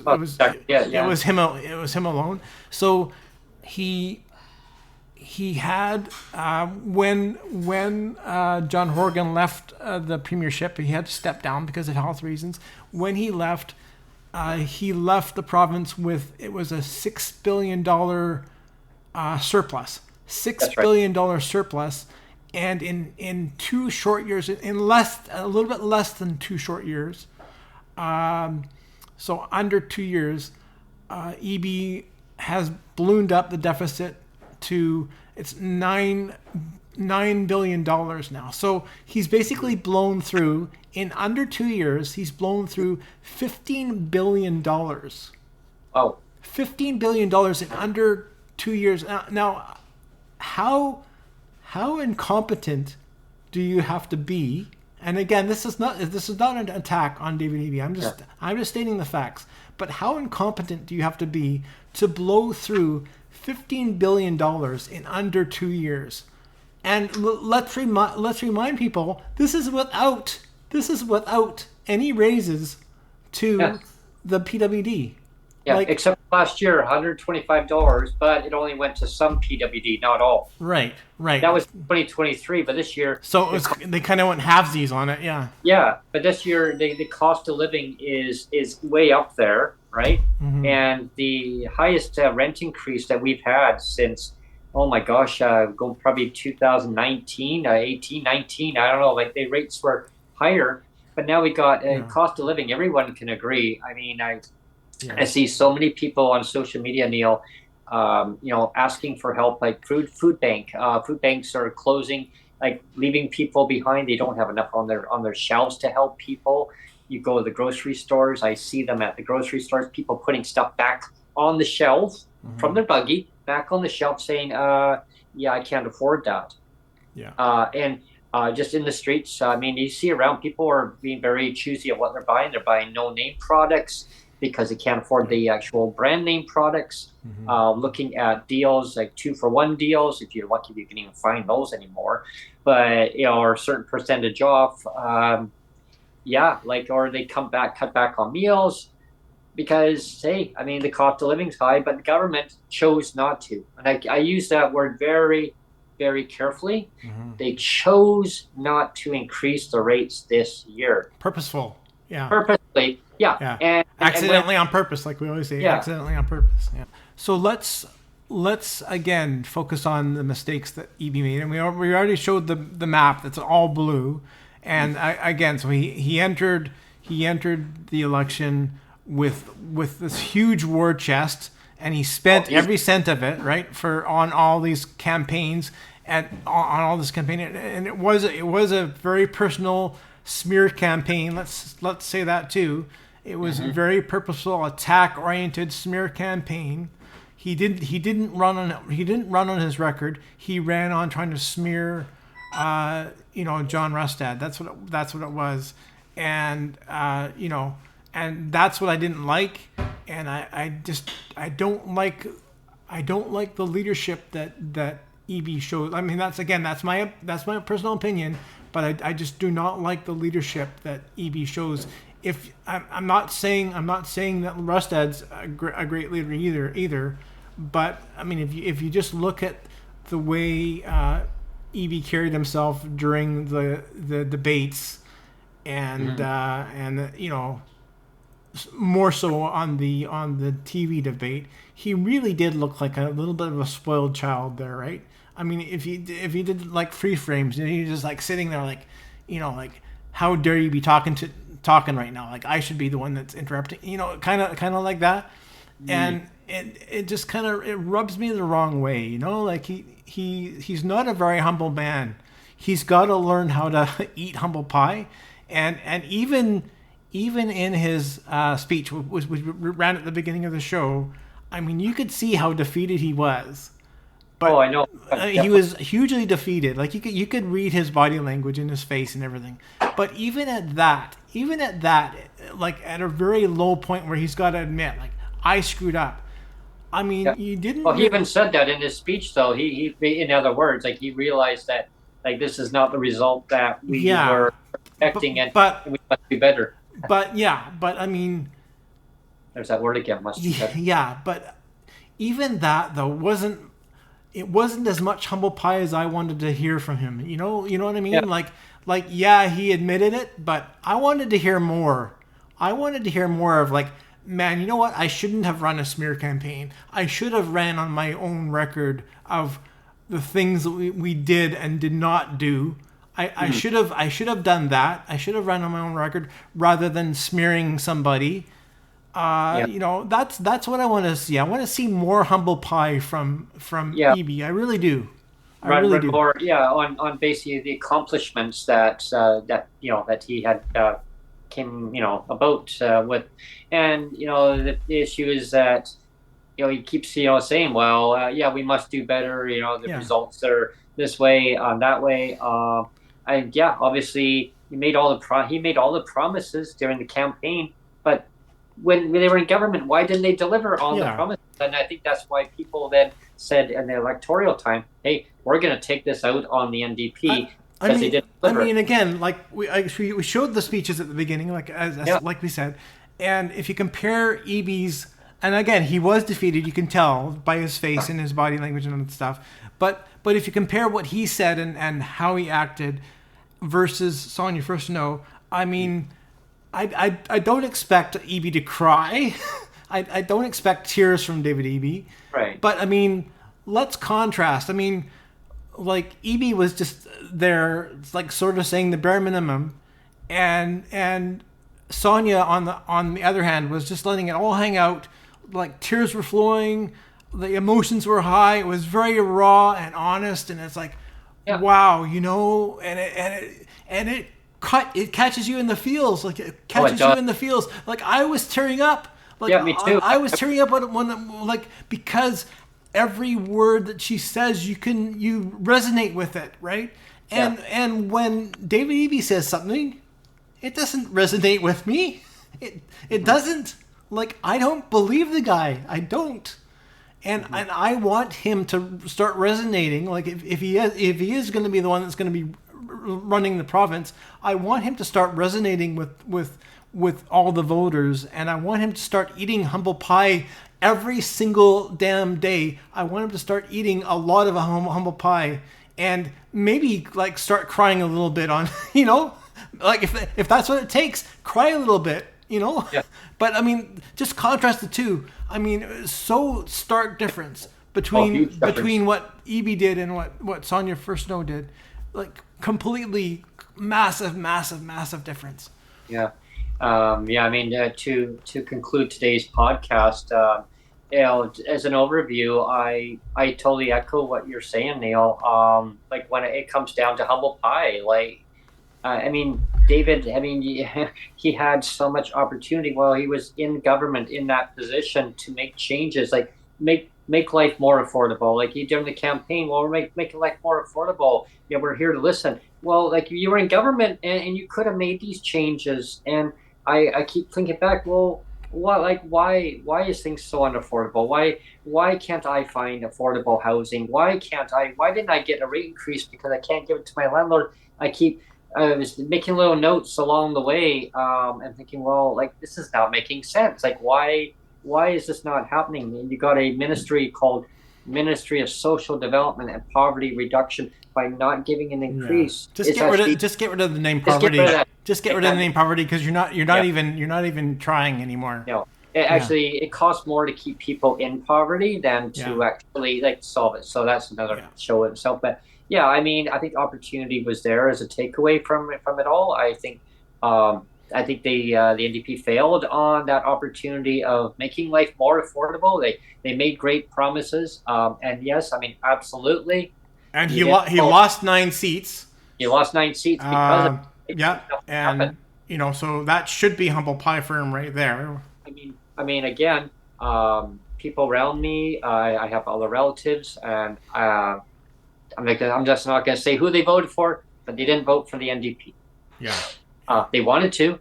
him alone. So he had when John Horgan left the premiership, he had to step down because of health reasons. When he left the province with, it was a $6 billion surplus. $6 billion surplus, and in 2 short years, a little bit less than 2 short years, so under 2 years, Eby has ballooned up the deficit to it's $9 billion now. So he's basically blown through, in under 2 years, he's blown through $15 billion. Oh, $15 billion in under 2 years. Now, how incompetent do you have to be? And again, this is not an attack on David Eby. I'm just stating the facts. But how incompetent do you have to be to blow through $15 billion in under 2 years? And let's remind people, this is without any raises to the PWD. Yeah, except last year, $125, but it only went to some PWD, not all. Right. That was 2023, but this year... So they kind of went halvesies on it, yeah. Yeah, but this year, the cost of living is way up there, right? Mm-hmm. And the highest rent increase that we've had since, oh my gosh, going probably 2019, 18, 19, I don't know, like the rates were higher. But now we got cost of living, everyone can agree. I mean, I see so many people on social media, Neil, asking for help, like food bank. Food banks are closing, like leaving people behind. They don't have enough on their shelves to help people. You go to the grocery stores. I see them at the grocery stores, people putting stuff back on the shelf from their buggy, back on the shelf saying, I can't afford that. Yeah. And just in the streets, I mean, you see around, people are being very choosy of what they're buying. They're buying no-name products because they can't afford the actual brand name products. Looking at deals like 2-for-1 deals, if you're lucky, you can even find those anymore. But or a certain percentage off. Or they cut back on meals because I mean, the cost of living's high, but the government chose not to. And I use that word very, very carefully. They chose not to increase the rates this year. Purposeful. Yeah. Purposely. Yeah. And accidentally on purpose, like we always say. Yeah. Accidentally on purpose. Yeah. So let's again focus on the mistakes that Eby made, and we already showed the map that's all blue, and so he entered the election with this huge war chest, and he spent every cent of it on all these campaigns and on all this campaign, and it was a very personal smear campaign. Let's say that too. It was a very purposeful, attack-oriented smear campaign. He didn't run on his record. He ran on trying to smear, John Rustad. That's what it was, and and that's what I didn't like, and I don't like the leadership that Eby shows. I mean, that's my personal opinion, but I just do not like the leadership that Eby shows. If I'm not saying that Rustad's a great leader either, but I mean, if you just look at the way Eby carried himself during the debates, and more so on the TV debate, he really did look like a little bit of a spoiled child there, right? I mean, if he did like free frames, and he's just like sitting there like, how dare you be talking right now? Like, I should be the one that's interrupting, kind of like that. And it just it rubs me the wrong way, like he's not a very humble man. He's got to learn how to eat humble pie. And even even in his speech, which ran at the beginning of the show, I mean, you could see how defeated he was. But I know. he was hugely defeated. Like you could read his body language in his face and everything. But even at that, like at a very low point where he's got to admit, like, I screwed up. I mean, you didn't. Well, he even said that in his speech, though. He in other words, like, he realized that, like, this is not the result that we were expecting, and we must do better. But I mean, there's that word again. Must be better. Yeah, but even that though wasn't as much humble pie as I wanted to hear from him. You know what I mean? Yeah. Like he admitted it, but I wanted to hear more. I wanted to hear more of, like, man, you know what? I shouldn't have run a smear campaign. I should have ran on my own record of the things that we did and did not do. I should have done that. I should have run on my own record rather than smearing somebody. You know, that's what I want to see. I want to see more humble pie from Eby. I really do. I really do. More, on basically the accomplishments that he had came about with, and the issue is that he keeps saying, well, we must do better. The results are this way, that way, and obviously he made all the promises during the campaign, but when they were in government, why didn't they deliver on the promises? And I think that's why people then said in the electoral time, hey, we're going to take this out on the NDP. They didn't deliver. I mean, again, like we showed the speeches at the beginning, like like we said, and if you compare Eby's, and again, he was defeated, you can tell by his face and his body language and all that stuff, but if you compare what he said and how he acted versus Sonia Furstenau, I mean, I don't expect Eby to cry. I don't expect tears from David Eby. Right. But I mean, let's contrast. I mean, like, Eby was just there, like, sort of saying the bare minimum, and Sonia on the other hand was just letting it all hang out. Like, tears were flowing, the emotions were high. It was very raw and honest, and it's like, wow, and it catches you in the feels. Like, it catches you in the feels. Like, I was tearing up. Like, me too. I was tearing up when like, because every word that she says, you resonate with it, right? And when David Eby says something, it doesn't resonate with me. It doesn't. Like, I don't believe the guy. I don't. And I want him to start resonating. Like, if he is going to be the one that's going to be running the province, I want him to start resonating with all the voters, and I want him to start eating humble pie every single damn day. I want him to start eating a lot of humble pie, and maybe, like, start crying a little bit on, like, if that's what it takes, cry a little bit, Yeah. But I mean, just contrast the two. I mean, so stark difference between what Eby did and what Sonia Furstenau did. Like, completely massive difference. Yeah. I mean, to conclude today's podcast, as an overview, I totally echo what you're saying, Neil. Like, when it comes down to humble pie, like, I mean, David, I mean, he had so much opportunity while he was in government, in that position, to make changes, like make life more affordable. Like, during the campaign, well, we're making life more affordable. We're here to listen. Well, like, you were in government and you could have made these changes. And I keep thinking back, well, why is things so unaffordable? Why can't I find affordable housing? Why didn't I get a rate increase because I can't give it to my landlord? I was making little notes along the way, and thinking, well, like, this is not making sense. Like, why is this not happening? And you got a ministry called Ministry of Social Development and Poverty Reduction. By not giving an increase, just get rid of the name poverty. Just get rid of the name poverty, because you're not even trying anymore. No, it costs more to keep people in poverty than to actually, like, solve it. So that's another show in itself. But I mean, I think opportunity was there as a takeaway from it all. I think the NDP failed on that opportunity of making life more affordable. They made great promises, and yes, I mean, absolutely. And he lost 9 seats. He lost 9 seats because and so that should be humble pie for him right there. Again, people around me, I have other relatives, and I'm just not going to say who they voted for, but they didn't vote for the NDP. Yeah. They wanted to.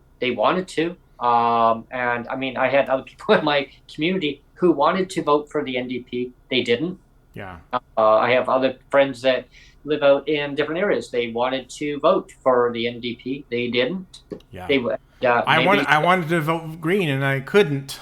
And I had other people in my community who wanted to vote for the NDP. They didn't. Yeah. I have other friends that live out in different areas. They wanted to vote for the NDP. They didn't. Yeah. I wanted to vote Green, and I couldn't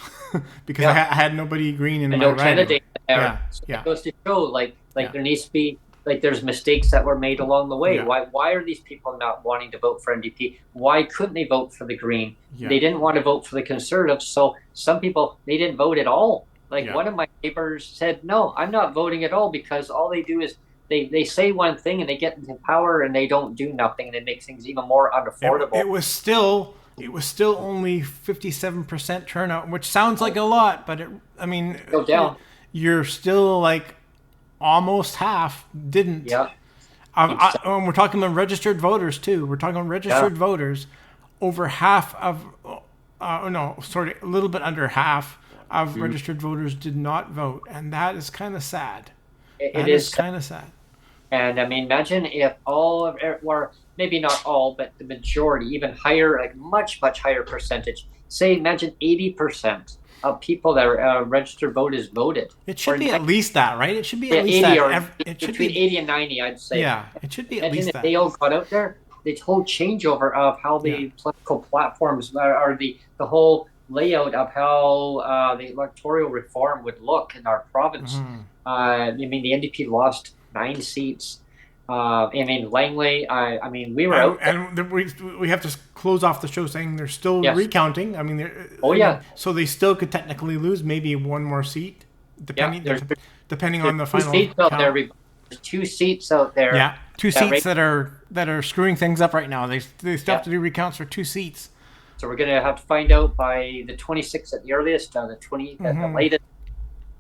because I had nobody Green in my no riding. candidate there. Yeah. So Yeah. it goes to show, there needs to be, there's mistakes that were made along the way. Yeah. Why are these people not wanting to vote for NDP? Why couldn't they vote for the Green? Yeah. They didn't want to vote for the Conservatives, so some people, they didn't vote at all. One of my neighbors said, no, I'm not voting at all, because all they do is they say one thing and they get into power and they don't do nothing, and it makes things even more unaffordable. It was still only 57% turnout, which sounds like a lot, but Go down. You're still almost half didn't. Yeah. We're talking about registered voters too. We're talking about registered voters. Over half of, a little bit under half of registered voters did not vote, and that is kind of sad. It is kind of sad. And imagine if all of, or maybe not all, but the majority, even higher, much higher percentage. Say, imagine 80% of people that are registered voters voted. It should be at least that, right? It should be at least 80 that. or It should between be 80 and 90, I'd say. Yeah, it should be at Imagine least if that. they all got out there, the whole changeover of how the political platforms are, the whole layout of how the electoral reform would look in our province. The NDP lost 9 seats. Langley, we were out there. And we have to close off the show saying they're still recounting. So they still could technically lose maybe one more seat, depending on the final count. There's 2 seats out there. Yeah, 2 seats that are screwing things up right now. They still have to do recounts for 2 seats. So we're going to have to find out by the 26th at the earliest, the 20th at the latest.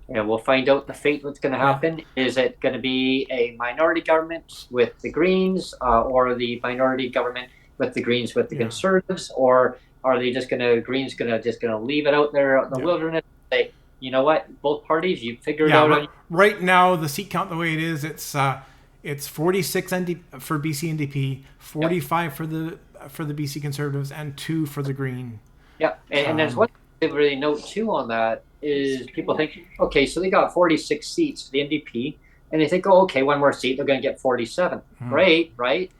And we'll find out the fate what's going to happen. Is it going to be a minority government with the Greens, or the minority government with the Greens with the Conservatives, or are they just going to leave it out there out in the wilderness and say, you know what, both parties, you figure it out. Right now, the seat count the way it is, it's 46 for BC NDP, 45 for the BC Conservatives, and 2 for the Green. Yeah, and there's one thing to really note too on that is people think, okay, so they got 46 seats for the NDP, and they think, oh, okay, one more seat, they're going to get 47. Great, right?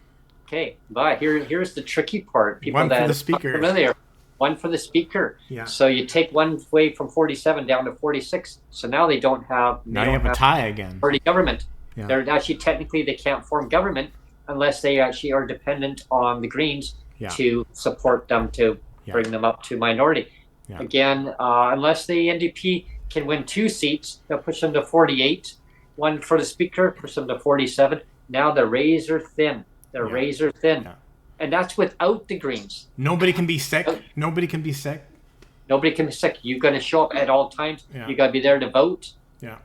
Okay, but here's the tricky part. People one that for the speaker. Are familiar, one for the speaker. Yeah. So you take one away from 47 down to 46. So now they don't have. Now you have a tie again. Party government. Yeah. They're actually technically they can't form government unless they actually are dependent on the Greens to support them to bring them up to minority. Yeah. Again, unless the NDP can win 2 seats, they'll push them to 48. One for the speaker, push them to 47. Now they're razor thin. Razor thin. Yeah. And that's without the Greens. Nobody can be sick. Nobody can be sick. You've got to show up at all times. Yeah. You got to be there to vote. Yeah.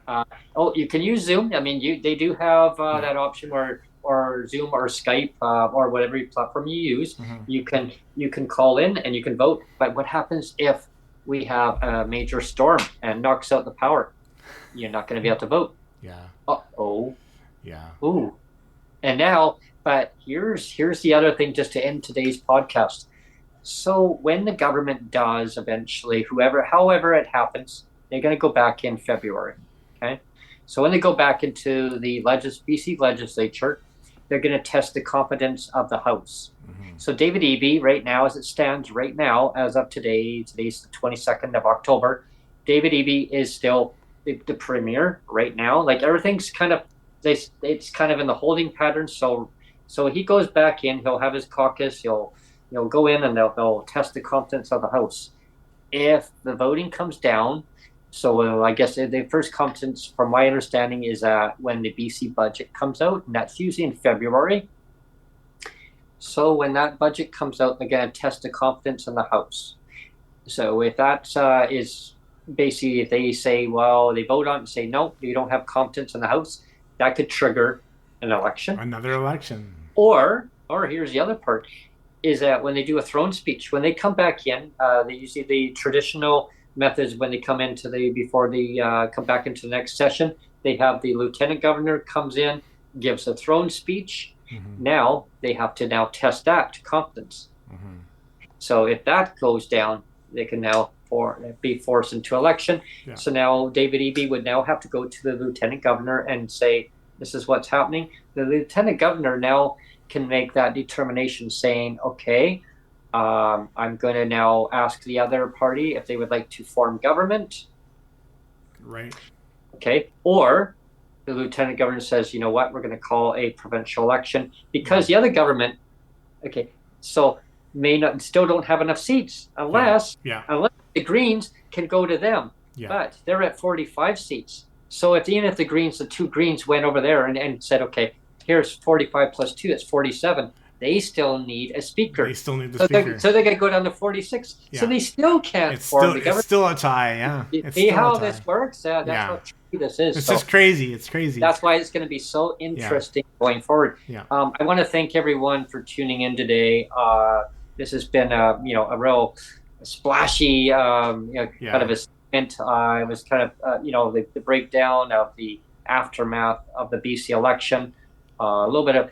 You can use Zoom. They do have that option or Zoom or Skype or whatever platform you use. Mm-hmm. You can call in and you can vote. But what happens if we have a major storm and knocks out the power? You're not going to be able to vote. Yeah. Uh-oh. Yeah. Ooh. And now, but here's the other thing just to end today's podcast. So when the government does eventually, however it happens, they're going to go back in February. Okay. So when they go back into the BC legislature, they're going to test the competence of the House. Mm-hmm. So David Eby, right now, as it stands right now, as of today's the 22nd of October, David Eby is still the premier right now. Everything's kind of, it's kind of in the holding pattern. So he goes back in, he'll have his caucus, he'll go in and they'll test the competence of the House. If the voting comes down, so I guess the first competence, from my understanding, is when the BC budget comes out, and that's usually in February. So when that budget comes out, they're going to test the competence in the House. So if that is basically, if they say, well, they vote on it and say, no, you don't have competence in the House, that could trigger an election. Another election. Or here's the other part. is that when they do a throne speech, when they come back in, they usually the traditional methods when they come into before they come back into the next session, they have the lieutenant governor comes in, gives a throne speech. Now they have to now test that to competence. So if that goes down, they can now be forced into election. Yeah. So now David Eby would now have to go to the lieutenant governor and say, this is what's happening. The lieutenant governor now can make that determination saying, okay, I'm going to now ask the other party if they would like to form government. Right. Okay. Or the lieutenant governor says, you know what, we're going to call a provincial election because the other government, okay, so still don't have enough seats unless the Greens can go to them. Yeah. But they're at 45 seats. So even if the two Greens went over there and said, okay, here's 45 plus 2, it's 47. They still need a speaker. They still need the speaker. So they're going to go down to 46. Yeah. So they still can't form the government. It's still a tie, yeah. See how this works? That's how tricky this is. It's just crazy. It's crazy. That's why it's going to be so interesting going forward. Yeah. I want to thank everyone for tuning in today. This has been a real splashy kind of a segment. It was kind of the breakdown of the aftermath of the BC election. A little bit of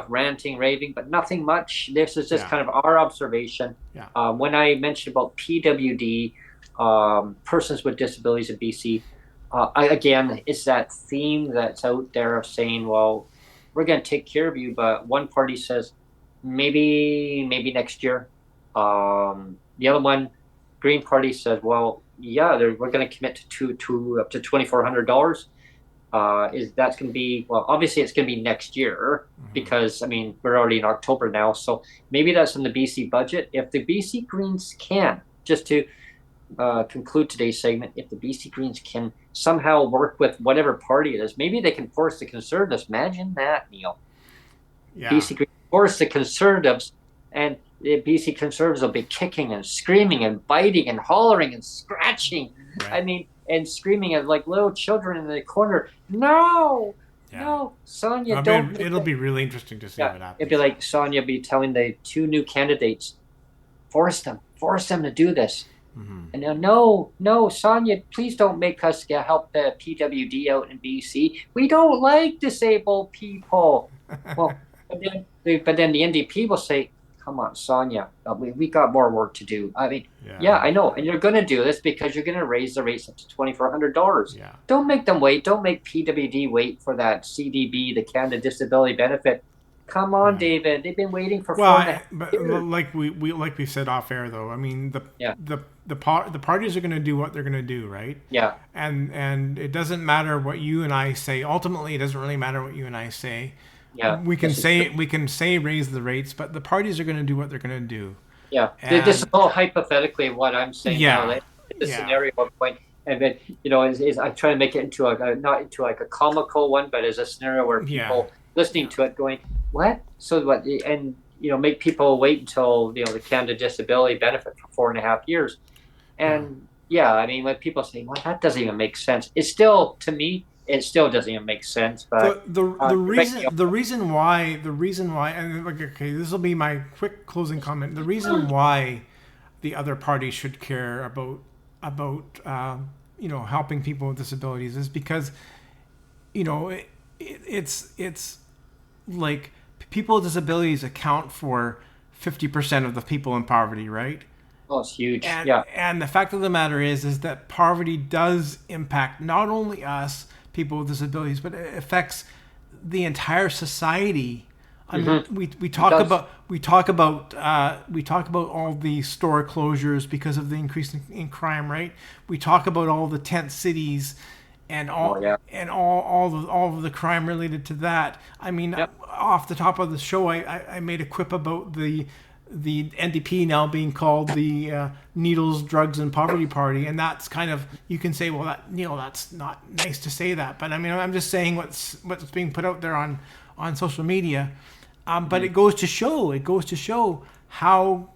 ranting, raving, but nothing much. This is just kind of our observation. Yeah. When I mentioned about PWD, persons with disabilities in BC, again, it's that theme that's out there of saying, well, we're going to take care of you, but one party says maybe next year. The other one, Green Party, says, well, yeah, we're going to commit to up to $2,400. That's going to be, well, obviously it's going to be next year because, I mean, we're already in October now. So maybe that's in the BC budget. If the BC Greens can, just to conclude today's segment, if the BC Greens can somehow work with whatever party it is, maybe they can force the Conservatives. Imagine that, Neil. Yeah. BC Greens force the Conservatives, and the BC Conservatives will be kicking and screaming and biting and hollering and scratching. Right. I mean, and screaming at like little children in the corner. No, Sonia, don't. It'll be really interesting to see what happens. It'd be like Sonia be telling the two new candidates, force them to do this. And no, Sonia, please don't make us help the PWD out in BC. We don't like disabled people. Well, but then the NDP will say, come on, Sonia, we got more work to do. I mean, I know. And you're going to do this because you're going to raise the rates up to $2,400. Yeah. Don't make them wait. Don't make PWD wait for that CDB, the Canada Disability Benefit. Come on, David. They've been waiting for 4.5 years. Like we said off air, though. I mean, the parties are going to do what they're going to do, right? Yeah. And it doesn't matter what you and I say. Ultimately, it doesn't really matter what you and I say. Yeah. We can say raise the rates, but the parties are going to do what they're going to do. Yeah. This is all hypothetically what I'm saying now. Yeah. The scenario of point, and then is I try to make it into not into like a comical one, but as a scenario where people listening to it going, what? So what? And make people wait until the Canada Disability Benefit for 4.5 years, and I mean, when people say, well, that doesn't even make sense. It's still, to me, it still doesn't even make sense. But the reason why, and okay, this will be my quick closing comment. The reason why the other party should care about helping people with disabilities is because it's like people with disabilities account for 50% of the people in poverty, right? Oh, it's huge. And the fact of the matter is that poverty does impact not only us, people with disabilities, but it affects the entire society. I mean, we talk about all the store closures because of the increase in crime, right? We talk about all the tent cities and all of the crime related to that. I mean, off the top of the show, I made a quip about the NDP now being called the Needles, Drugs, and Poverty Party, and that's kind of, you can say, well, that's not nice to say that, but I mean, I'm just saying what's being put out there on social media. But it goes to show how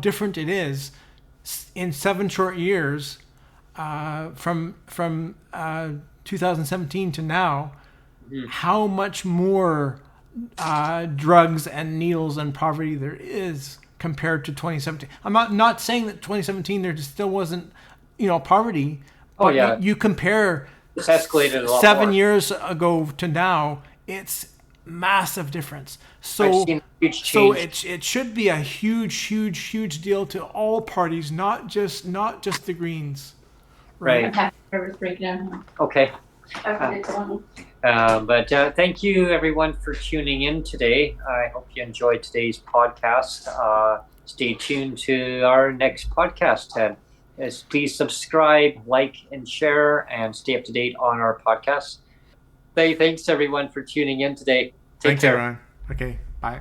different it is in 7 short years from 2017 to now. How much more drugs and needles and poverty there is compared to 2017. I'm not saying that 2017 there just still wasn't, poverty. Oh, But yeah. you compare It's escalated a lot 7 more. years ago to now, it's massive difference. I've So seen a huge so change. it should be a huge deal to all parties, not just the Greens. Right. Okay, service breakdown. Okay. Okay, go on. But thank you, everyone, for tuning in today. I hope you enjoyed today's podcast. Stay tuned to our next podcast. And please subscribe, like, and share, and stay up to date on our podcast. Thanks, everyone, for tuning in today. Take Thanks, care. everyone. Okay, bye.